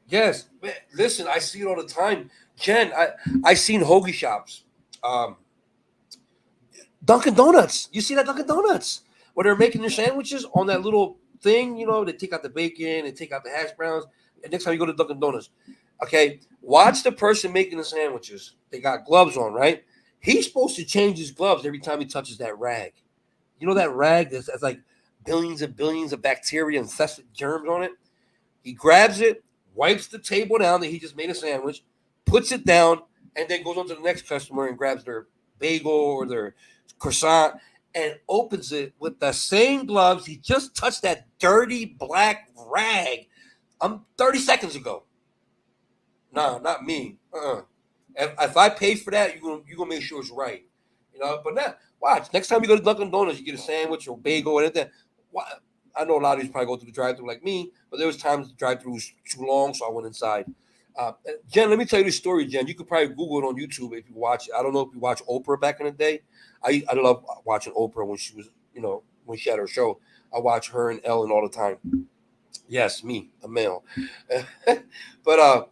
Speaker 2: Yes, man, listen, I see it all the time. Jen, I seen hoagie shops. Dunkin' Donuts. You see that Dunkin' Donuts? Where they're making their sandwiches on that little thing, you know, they take out the bacon, they take out the hash browns. And next time you go to Dunkin' Donuts, okay, watch the person making the sandwiches. They got gloves on, right? He's supposed to change his gloves every time he touches that rag. You know that rag that's like billions and billions of bacteria and infested germs on it? He grabs it, wipes the table down that he just made a sandwich, puts it down, and then goes on to the next customer and grabs their bagel or their croissant and opens it with the same gloves. He just touched that dirty black rag 30 seconds ago. No, not me. If I pay for that, you're gonna make sure it's right. You know, but now watch. Next time you go to Dunkin' Donuts, you get a sandwich or bagel or anything. I know a lot of these probably go through the drive-thru like me, but there was times the drive-thru was too long, so I went inside. Jen, let me tell you this story, Jen. You could probably Google it on YouTube if you watch it. I don't know if you watch Oprah back in the day. I love watching Oprah when she was, you know, when she had her show. I watch her and Ellen all the time. Yes, me, a male. But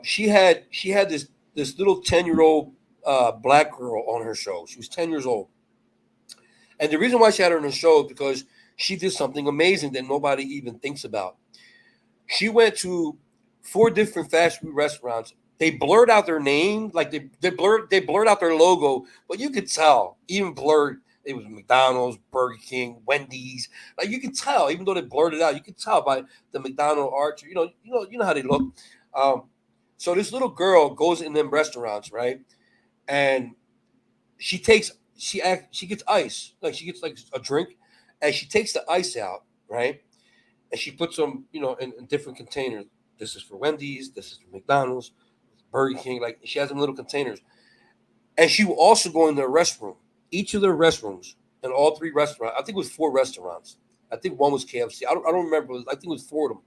Speaker 2: she had this little 10-year-old black girl on her show. She was 10 years old. And the reason why she had her on the show is because she did something amazing that nobody even thinks about. She went to 4 different fast food restaurants. They blurred out their name, like they blurred out their logo, but you could tell, even blurred, it was McDonald's, Burger King, Wendy's. Like you could tell, even though they blurred it out, you could tell by the McDonald arch. You know how they look. So this little girl goes in them restaurants, right? And she gets ice, like she gets like a drink, and she takes the ice out, right? And she puts them, you know, in different containers. This is for Wendy's. This is for McDonald's, Burger King. Like she has them little containers. And she will also go in their restroom. Each of their restrooms, and all 3 restaurants. I think it was 4 restaurants. I think one was KFC. I don't remember. I think it was 4 of them.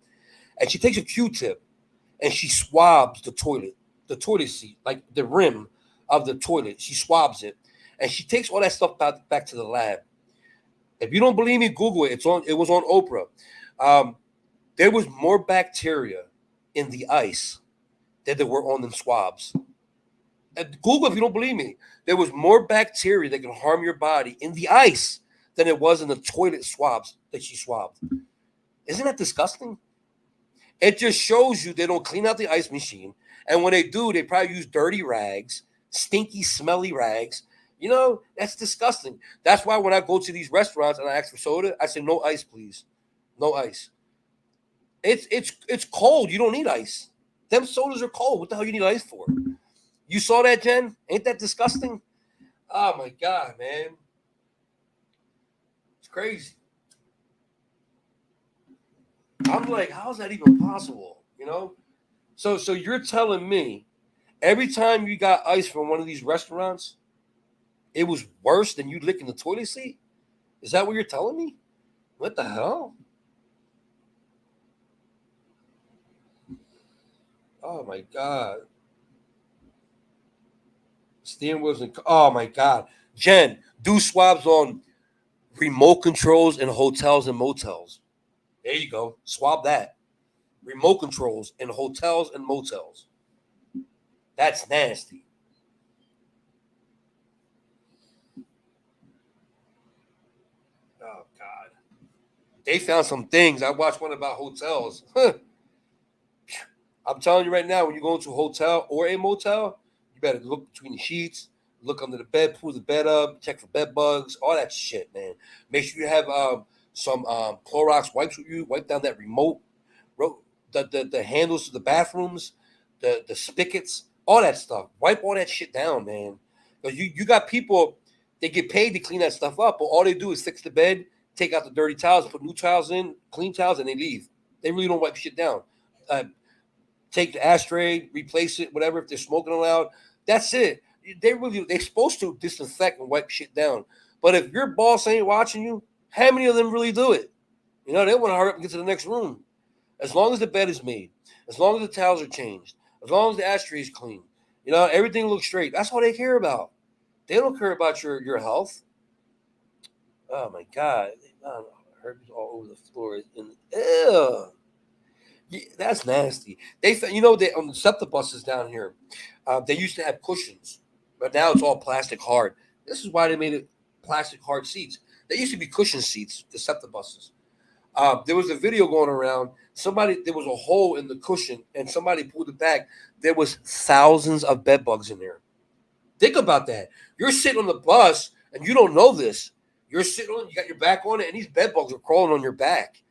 Speaker 2: And she takes a Q-tip and she swabs the toilet seat, like the rim of the toilet. She swabs it, and she takes all that stuff back to the lab. If you don't believe me, Google it. It was on Oprah. There was more bacteria in the ice than there were on them swabs. Google if you don't believe me. There was more bacteria that can harm your body in the ice than it was in the toilet swabs that she swabbed. Isn't that disgusting? It just shows you they don't clean out the ice machine. And when they do, they probably use dirty rags, stinky, smelly rags. You know, that's disgusting. That's why when I go to these restaurants and I ask for soda, I say, no ice, please. No ice. It's cold. You don't need ice. Them sodas are cold. What the hell you need ice for? You saw that, Jen? Ain't that disgusting? Oh, my God, man. It's crazy. I'm like, how is that even possible? You know? So you're telling me every time you got ice from one of these restaurants, it was worse than you licking the toilet seat? Is that what you're telling me? What the hell? Oh, my God. Steering wheels and oh my God, Jen, do swabs on remote controls in hotels and motels. There you go, swab that. Remote controls in hotels and motels. That's nasty. Oh God, they found some things. I watched one about hotels. I'm telling you right now, when you go into a hotel or a motel, you better look between the sheets, look under the bed, pull the bed up, check for bed bugs, all that shit, man. Make sure you have some Clorox wipes with you. Wipe down that remote, the handles to the bathrooms, the spigots, all that stuff. Wipe all that shit down, man. Because you got people, they get paid to clean that stuff up, but all they do is fix the bed, take out the dirty towels, put new towels in, clean towels, and they leave. They really don't wipe shit down. Take the ashtray, replace it, whatever. If they're smoking loud, that's it. They're supposed to disinfect and wipe shit down. But if your boss ain't watching you, how many of them really do it? You know, they want to hurry up and get to the next room. As long as the bed is made, as long as the towels are changed, as long as the ashtray is clean, you know, everything looks straight. That's all they care about. They don't care about your health. Oh my God, herpes all over the floor. Ew. Yeah, that's nasty. They on the SEPTA buses down here, they used to have cushions, but now it's all plastic hard. This is why they made it plastic hard seats. They used to be cushion seats, the SEPTA buses. There was a video going around. There was a hole in the cushion, and somebody pulled it back. There was thousands of bed bugs in there. Think about that. You're sitting on the bus, and you don't know this. You're sitting on, you got your back on it, and these bed bugs are crawling on your back.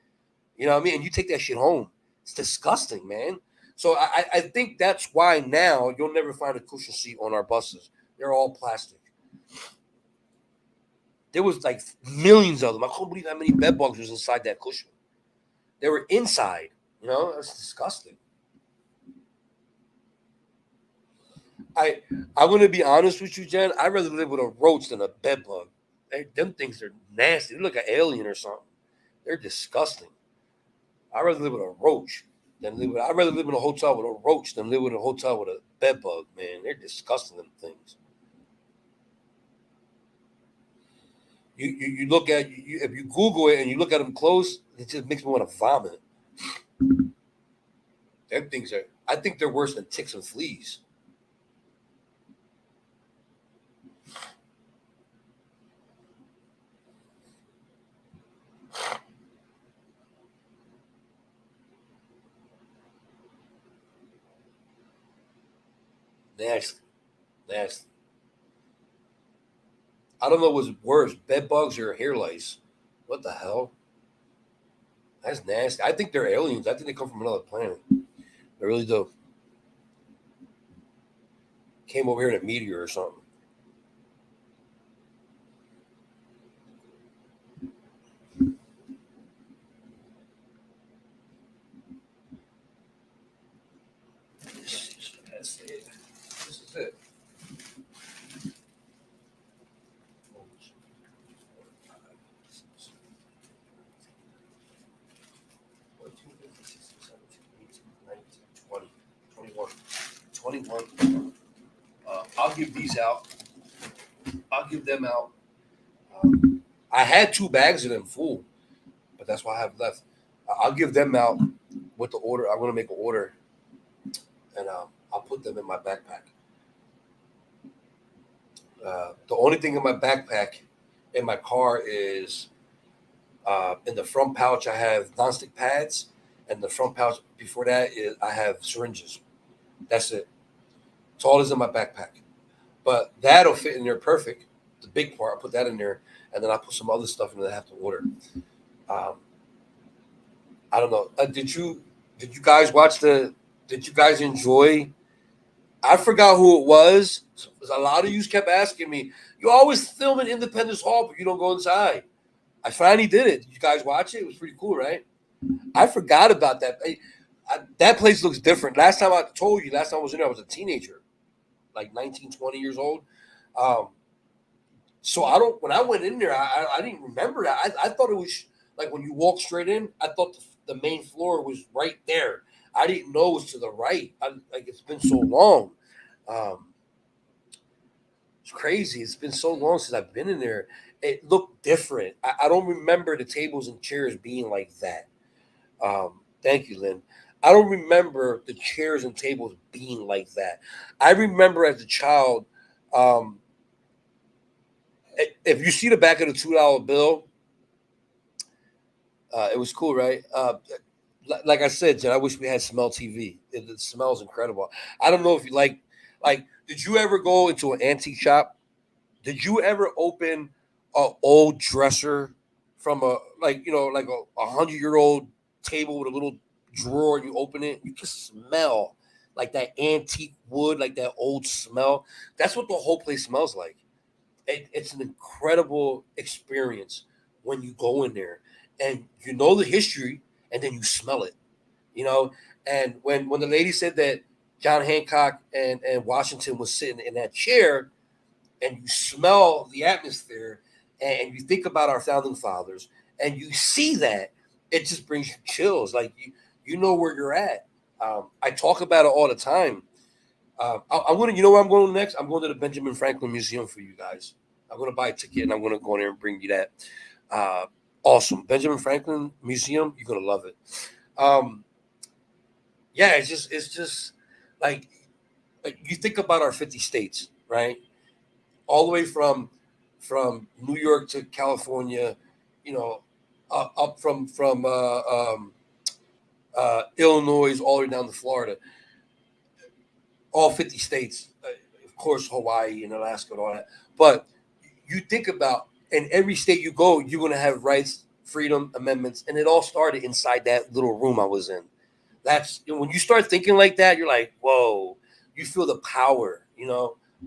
Speaker 2: You know what I mean? And you take that shit home. It's disgusting, man. So I think that's why now you'll never find a cushion seat on our buses. They're all plastic. There was like millions of them. I couldn't believe how many bed bugs was inside that cushion. They were inside. You know, that's disgusting. I'm gonna be honest with you, Jen. I'd rather live with a roach than a bed bug. Them things are nasty. They look like an alien or something. They're disgusting. I'd rather live with a roach than I'd rather live in a hotel with a roach than live in a hotel with a bed bug, man. They're disgusting, them things. You look at if you Google it and you look at them close, it just makes me want to vomit. Them things I think they're worse than ticks and fleas. Nasty. Nasty. I don't know what's worse, bed bugs or hair lice. What the hell? That's nasty. I think they're aliens. I think they come from another planet. I really do. Came over here in a meteor or something. That's it. This is it. I'll give these out. I'll give them out. I had 2 bags of them full, but that's what I have left. I'll give them out with the order. I'm going to make an order, and I'll put them in my backpack. The only thing in my backpack in my car is in the front pouch I have nonstick pads, and the front pouch before that is I have syringes. That's it. It's all is in my backpack. But that'll fit in there perfect. The big part, I put that in there, and then I put some other stuff in that I have to order. Um, I don't know. Did you guys watch the? Did you guys enjoy? I forgot who it was. A lot of you kept asking me. You always film in Independence Hall, but you don't go inside. I finally did it. Did you guys watch it? It was pretty cool, right? I forgot about that. That place looks different. Last time I told you, last time I was in there, I was a teenager, like 19, 20 years old. So I don't. When I went in there, I didn't remember that. I thought it was like when you walk straight in. I thought the main floor was right there. I didn't know it was to the right. Like it's been so long. It's crazy. It's been so long since I've been in there. It looked different. I don't remember the tables and chairs being like that. Thank you, Lynn. I don't remember the chairs and tables being like that. I remember as a child, if you see the back of the $2 bill, it was cool, right? Like I said, Jen, I wish we had Smell TV. It smells incredible. I don't know if you like, did you ever go into an antique shop? Did you ever open an old dresser from a 100-year-old table with a little drawer, and you open it? You can smell like that antique wood, like that old smell. That's what the whole place smells like. It's an incredible experience when you go in there and you know the history, and then you smell it, And when the lady said that John Hancock and Washington was sitting in that chair, and you smell the atmosphere, and you think about our founding fathers, and you see that, it just brings you chills. Like you know where you're at. I talk about it all the time. I'm going to, you know where I'm going next? I'm going to the Benjamin Franklin Museum for you guys. I'm going to buy a ticket, and I'm going to go in there and bring you that. Awesome. Benjamin Franklin Museum. You're going to love it. Yeah, it's just like you think about our 50 states, right? All the way from New York to California, up from Illinois all the way down to Florida. All 50 states, of course, Hawaii and Alaska and all that. But you think about, in every state you go, you're going to have rights, freedom, amendments, and it all started inside that little room I was in. That's when you start thinking like that, you're like, whoa, you feel the power,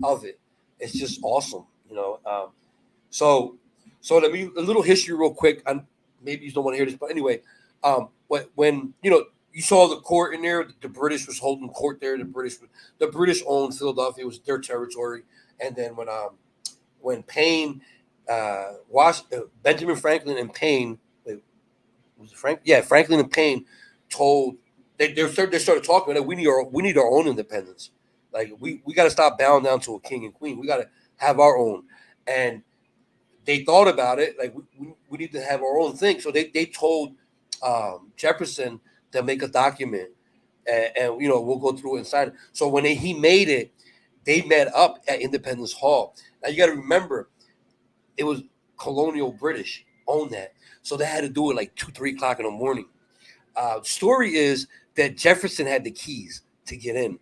Speaker 2: of it. It's just awesome, So let me a little history real quick. Maybe you don't want to hear this, but anyway, when you saw the court in there, the British was holding court there. The British owned Philadelphia; it was their territory. And then when Paine, Benjamin Franklin and Paine, Franklin and Paine told they started talking that we need our own independence. Like we got to stop bowing down to a king and queen. We got to have our own. And they thought about it like we need to have our own thing. So they told Jefferson to make a document, and we'll go through it and sign it. So when he made it, they met up at Independence Hall. Now you got to remember, it was colonial British owned that, so they had to do it like 2-3 o'clock in the morning. Story is that Jefferson had the keys to get in,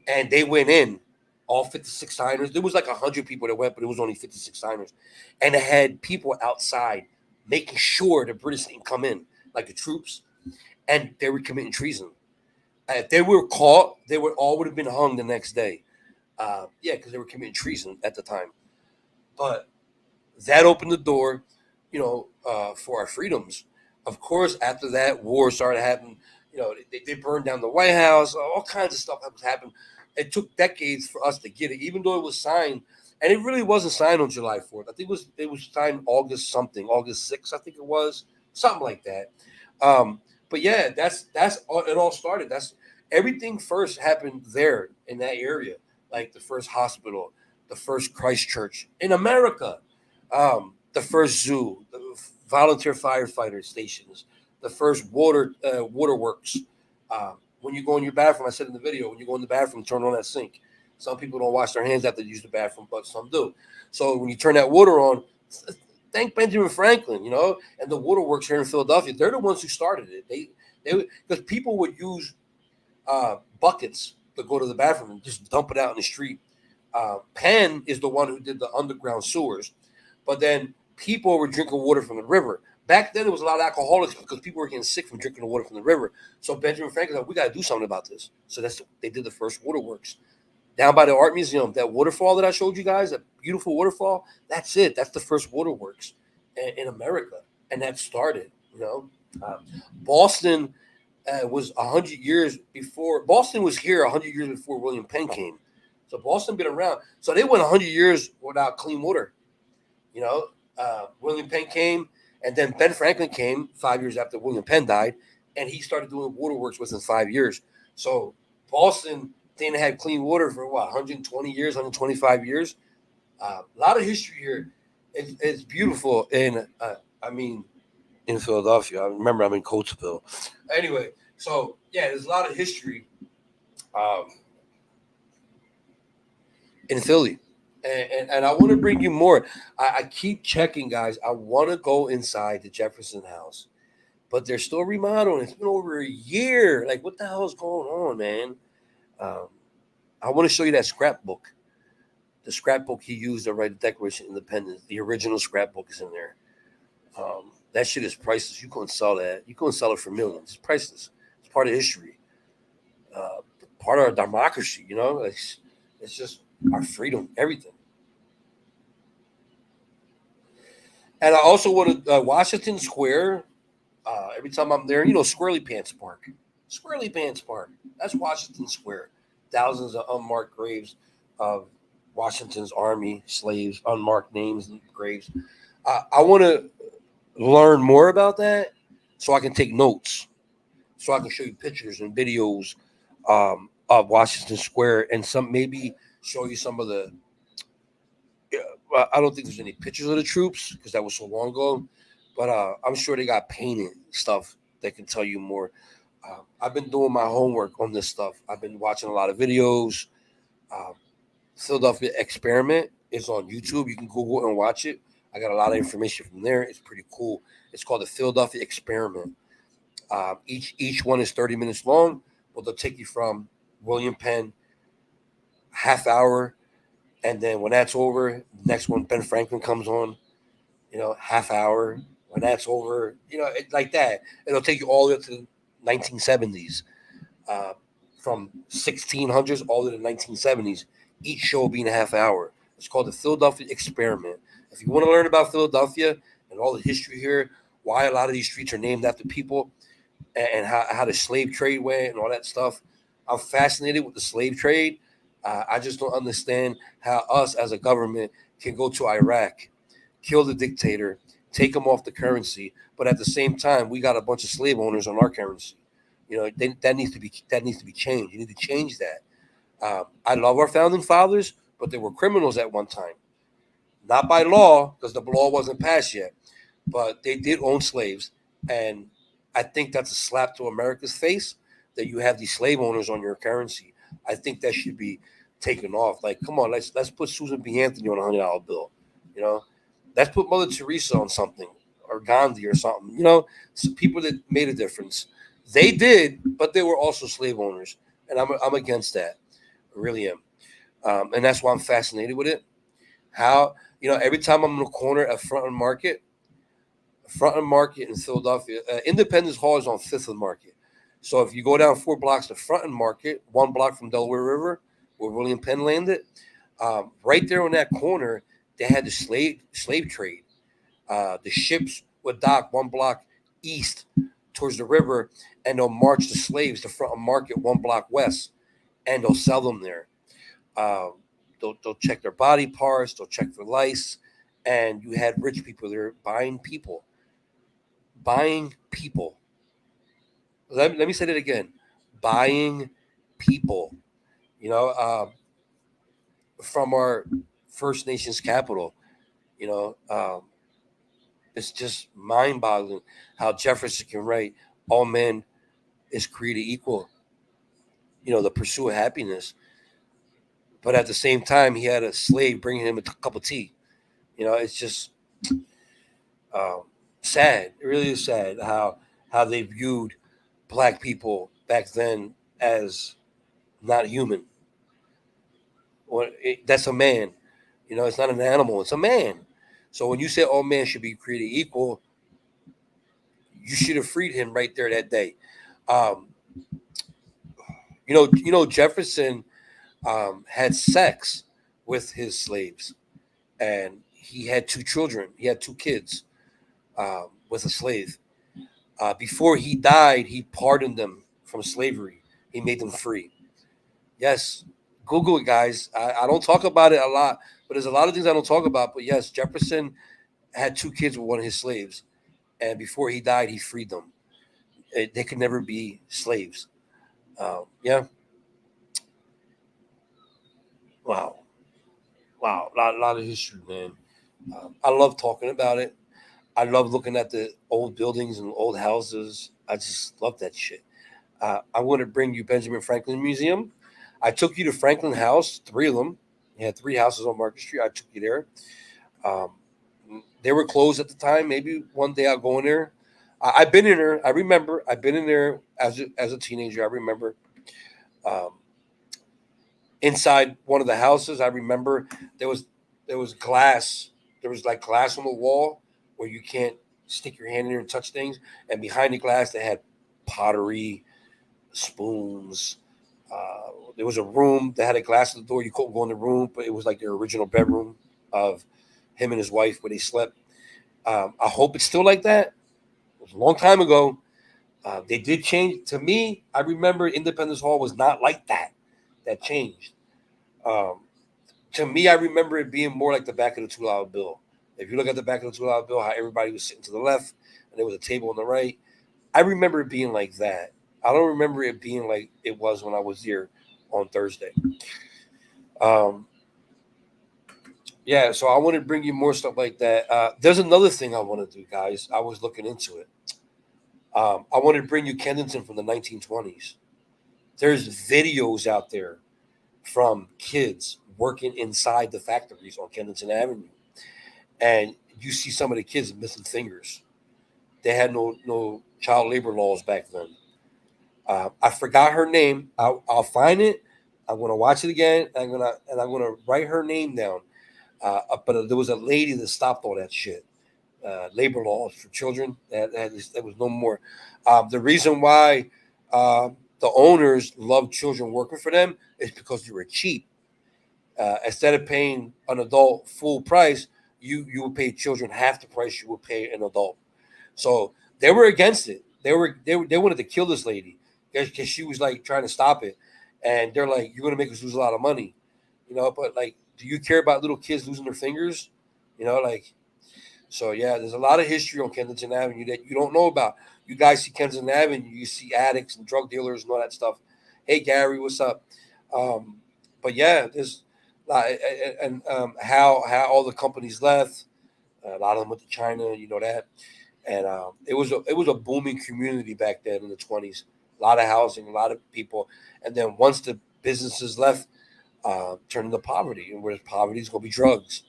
Speaker 2: and they went in. All 56 signers. There was like 100 people that went, but it was only 56 signers, and it had people outside making sure the British didn't come in, like the troops, and they were committing treason. If they were caught, they would have been hung the next day. Because they were committing treason at the time. But that opened the door, for our freedoms. Of course, after that, war started happening. They burned down the White House. All kinds of stuff happened. It took decades for us to get it, even though it was signed, and it really wasn't signed on July 4th. I think it was signed August 6th. I think it was something like that. But yeah, that's it all started. That's everything first happened there in that area, like the first hospital, the first Christ Church in America, the first zoo, the volunteer firefighter stations, the first waterworks. When you go in your bathroom, I said in the video, when you go in the bathroom, turn on that sink. Some people don't wash their hands after they use the bathroom, but some do. So when you turn that water on, thank Benjamin Franklin, and the waterworks here in Philadelphia. They're the ones who started it. They because people would use buckets to go to the bathroom and just dump it out in the street. Penn is the one who did the underground sewers, but then people were drinking water from the river. Back then, there was a lot of alcoholics because people were getting sick from drinking the water from the river. So Benjamin Franklin said, we got to do something about this. So they did the first waterworks. Down by the art museum, that waterfall that I showed you guys, that beautiful waterfall, that's it. That's the first waterworks in America. And that started, Boston was 100 years before. Boston was here 100 years before William Penn came. So Boston been around. So they went 100 years without clean water. William Penn came, and then Ben Franklin came 5 years after William Penn died, and he started doing waterworks within 5 years. So Boston didn't have clean water for 120 years, 125 years. A lot of history here. It's beautiful, in Philadelphia. I remember I'm in Coatesville. Anyway, so yeah, there's a lot of history in Philly. And I want to bring you more. I keep checking, guys. I want to go inside the Jefferson House, but they're still remodeling. It's been over a year. Like, what the hell is going on, man? I want to show you that scrapbook. The scrapbook he used to write the Declaration of Independence. The original scrapbook is in there. That shit is priceless. You couldn't sell that. You couldn't sell it for millions. It's priceless. It's part of history. Part of our democracy, It's just our freedom, everything. And I also want to Washington Square. Every time I'm there, Squirrely Pants Park. Squirrely Pants Park. That's Washington Square. Thousands of unmarked graves of Washington's army slaves, unmarked names and graves. I want to learn more about that so I can take notes, so I can show you pictures and videos of Washington Square, and maybe show you some of the. I don't think there's any pictures of the troops because that was so long ago, but I'm sure they got painted stuff that can tell you more. I've been doing my homework on this stuff. I've been watching a lot of videos. Philadelphia Experiment is on YouTube. You can Google and watch it. I got a lot of information from there. It's pretty cool. It's called the Philadelphia Experiment. Each one is 30 minutes long, but they'll take you from William Penn, half hour, and then when that's over, the next one, Ben Franklin comes on, half hour. When that's over, like that. It'll take you all the way up to the 1970s, from 1600s all the way to the 1970s. Each show being a half hour. It's called the Philadelphia Experiment. If you want to learn about Philadelphia and all the history here, why a lot of these streets are named after people, and how the slave trade went and all that stuff, I'm fascinated with the slave trade. I just don't understand how us as a government can go to Iraq, kill the dictator, take him off the currency, but at the same time, we got a bunch of slave owners on our currency. That needs to be changed. You need to change that. I love our founding fathers, but they were criminals at one time. Not by law, because the law wasn't passed yet, but they did own slaves. And I think that's a slap to America's face that you have these slave owners on your currency. I think that should be taken off. Like, come on, let's put Susan B. Anthony on a $100 bill. Let's put Mother Teresa on something, or Gandhi or something. Some people that made a difference. They did, but they were also slave owners, and I'm against that. I really am, and that's why I'm fascinated with it. How every time I'm in a corner at Front and Market in Philadelphia, Independence Hall is on 5th and Market. So if you go down 4 blocks to Front and Market, 1 block from Delaware River, where William Penn landed, right there on that corner, they had the slave trade. The ships would dock 1 block east towards the river, and they'll march the slaves to Front and Market 1 block west, and they'll sell them there. They'll check their body parts, they'll check for lice, and you had rich people there buying people. Let me say that again. Buying people, from our First Nations capital. It's just mind-boggling how Jefferson can write, all men is created equal. The pursuit of happiness. but at the same time, he had a slave bringing him a cup of tea. It's just sad. It really is sad how they viewed black people back then as not human. That's a man. It's not an animal. It's a man. So when you say all men should be created equal, you should have freed him right there that day. Jefferson had sex with his slaves, and he had 2 children. He had 2 kids with a slave. Before he died, he pardoned them from slavery. He made them free. Yes, Google it, guys. I don't talk about it a lot, but there's a lot of things I don't talk about. But yes, Jefferson had 2 kids with one of his slaves, and before he died, he freed them. They could never be slaves. Yeah. Wow. A lot of history, man. I love talking about it. I love looking at the old buildings and old houses. I just love that shit. I want to bring you Benjamin Franklin Museum. I took you to Franklin House, 3 of them. He had 3 houses on Market Street. I took you there. They were closed at the time. Maybe one day I'll go in there. I've been in there. I remember. I've been in there as a teenager. I remember. Inside one of the houses, I remember there was glass. There was like glass on the wall where you can't stick your hand in there and touch things. And behind the glass, they had pottery, spoons. There was a room that had a glass at the door. You couldn't go in the room, but it was like their original bedroom of him and his wife where they slept. I hope it's still like that. It was a long time ago. They did change. To me, I remember Independence Hall was not like that. That changed. To me, I remember it being more like the back of the $2 bill. If you look at the back of the $2 bill, how everybody was sitting to the left and there was a table on the right, I remember it being like that. I don't remember it being like it was when I was here on Thursday. Yeah, so I want to bring you more stuff like that. There's another thing I want to do, guys. I was looking into it. I wanted to bring you Kensington from the 1920s. There's videos out there from kids working inside the factories on Kensington Avenue. And you see some of the kids missing fingers. They had no child labor laws back then. I forgot her name. I'll find it. I'm gonna watch it again. I'm gonna write her name down. But there was a lady that stopped all that shit. Labor laws for children. That was no more. The reason why the owners loved children working for them is because they were cheap. Instead of paying an adult full price, you would pay children half the price you would pay an adult. So they were against it. They wanted to kill this lady because she was like trying to stop it. And they're like, "You're gonna make us lose a lot of money," But like, do you care about little kids losing their fingers? So yeah, there's a lot of history on Kensington Avenue that you don't know about. You guys see Kensington Avenue, you see addicts and drug dealers and all that stuff. Hey Gary, what's up? But yeah, there's how all the companies left. A lot of them went to China, that. And it was a booming community back then in the 20s. A lot of housing, a lot of people, and then once the businesses left, turned into poverty, and where poverty is going to be drugs,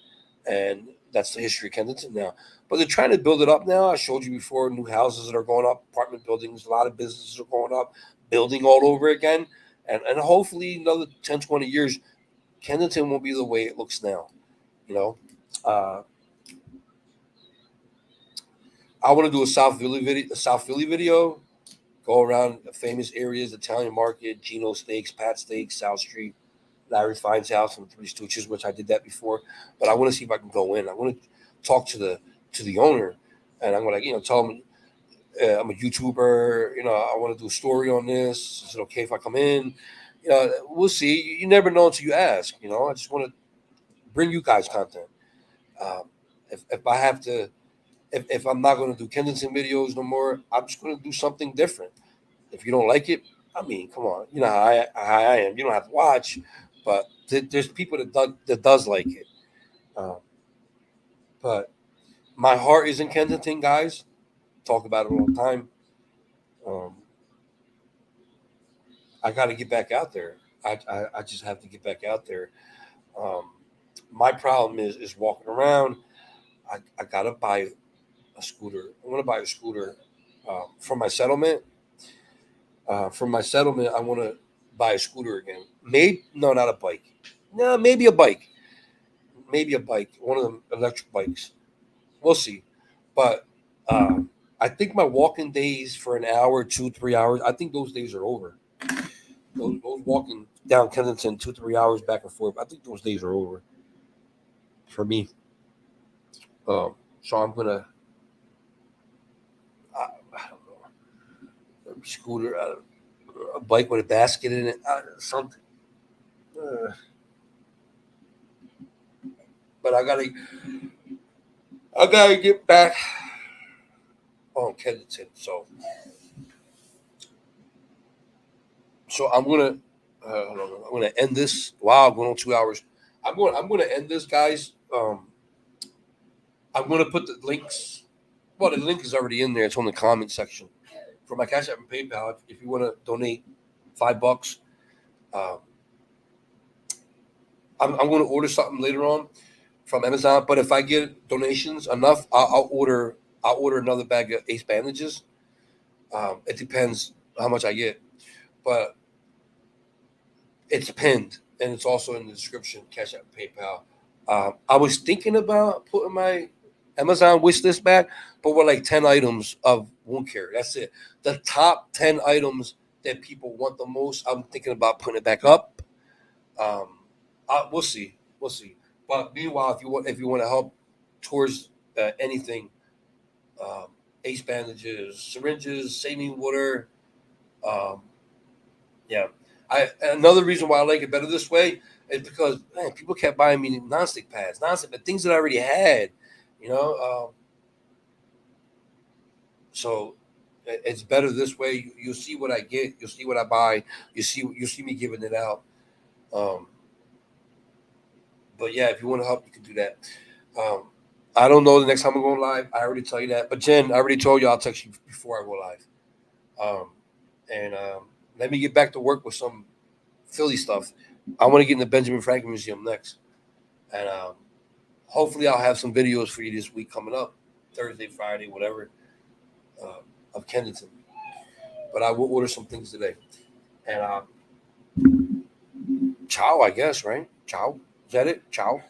Speaker 2: and that's the history of Kensington now. But they're trying to build it up now. I showed you before, new houses that are going up, apartment buildings, a lot of businesses are going up, building all over again, and hopefully another 10, 20 years, Kensington will be the way it looks now. I want to do a South Philly video, go around famous areas, Italian Market, Gino Steaks, Pat Steaks, South Street, Larry Fine's house, and Three Stooges, which I did that before. But I want to see if I can go in. I want to talk to the owner, and I'm going to tell him I'm a YouTuber. I want to do a story on this. Is it okay if I come in? We'll see. You never know until you ask. I just want to bring you guys content. If I have to. If I'm not going to do Kensington videos no more, I'm just going to do something different. If you don't like it, I mean, come on. You know how I am. You don't have to watch, but there's people that does like it. But my heart is in Kensington, guys. Talk about it all the time. I got to get back out there. I just have to get back out there. My problem is walking around. I gotta buy a scooter. I want to buy a scooter for my settlement. For my settlement, I want to buy a scooter again. Not a bike. No, maybe a bike. Maybe a bike. One of them electric bikes. We'll see. But I think my walking days for an hour, 2-3 hours, I think those days are over. Those walking down Kensington 2-3 hours back and forth, I think those days are over for me. So I'm gonna, I don't know, a scooter, a bike with a basket in it, something. But I gotta get back on Kensington. So I'm gonna end this. Wow, I'm going on 2 hours. I'm gonna end this, guys. I'm gonna put the links. Well, the link is already in there. It's on the comment section for my Cash App and PayPal. If you want to donate $5, I'm going to order something later on from Amazon. But if I get donations enough, I'll order another bag of Ace bandages. It depends how much I get, but it's pinned and it's also in the description. Cash App, PayPal. I was thinking about putting my Amazon wish list back, but we're like 10 items of wound care. That's it. The top 10 items that people want the most. I'm thinking about putting it back up. We'll see. But meanwhile, if you want to help towards anything, Ace bandages, syringes, saline water. Another reason why I like it better this way is because people kept buying me nonstick pads, but things that I already had, so it's better this way. You'll see what I get. You'll see what I buy. You see me giving it out. But yeah, if you want to help, you can do that. I don't know the next time I'm going live. I already tell you that. But Jen, I already told you I'll text you before I go live. Let me get back to work with some Philly stuff. I want to get in the Benjamin Franklin Museum next. And hopefully I'll have some videos for you this week coming up, Thursday, Friday, whatever, of Kensington. But I will order some things today. And ciao, I guess, right? Ciao. Is that it? Ciao.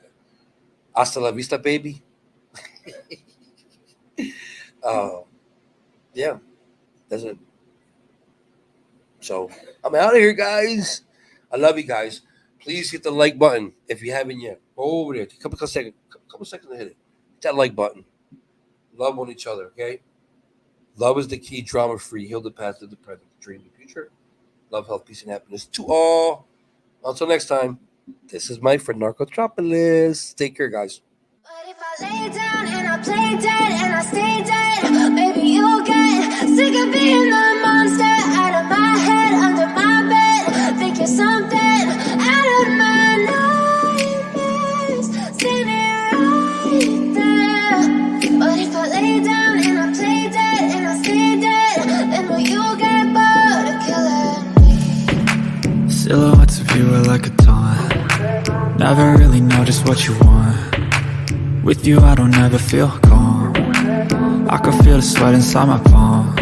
Speaker 2: Hasta la vista, baby. Yeah, that's it. So I'm out of here, guys. I love you guys. Please hit the like button if you haven't yet. Go over there. Couple seconds to hit it. Hit that like button. Love on each other, okay? Love is the key, drama-free. Heal the past, live the present, dream the future. Love, health, peace, and happiness to all. Until next time, this is Mike for Narcotropolis. Take care, guys.
Speaker 3: But if I lay down and I play dead and I stay dead, maybe you'll get sick of being the monster out of my head, under my bed. Think you're something out of my nightmares. See me right there. But if I lay down and I play dead and I stay dead, then will you get bored of killing me?
Speaker 1: Silhouettes of you are like a taunt. Never really know just what you want. With you I don't ever feel calm. I can feel the sweat inside my palms.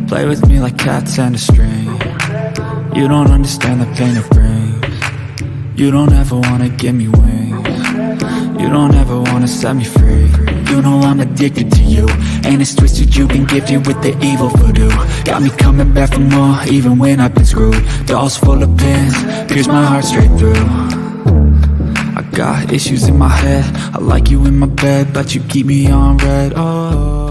Speaker 1: Play with me like cats and a string. You don't understand the pain it brings. You don't ever wanna give me wings. You don't ever wanna set me free. You know I'm addicted to you, and it's twisted. You've been gifted with the evil voodoo. Got me coming back for more, even when I've been screwed. Dolls full of pins, pierce my heart straight through. I got issues in my head. I like you in my bed, but you keep me on red. Oh.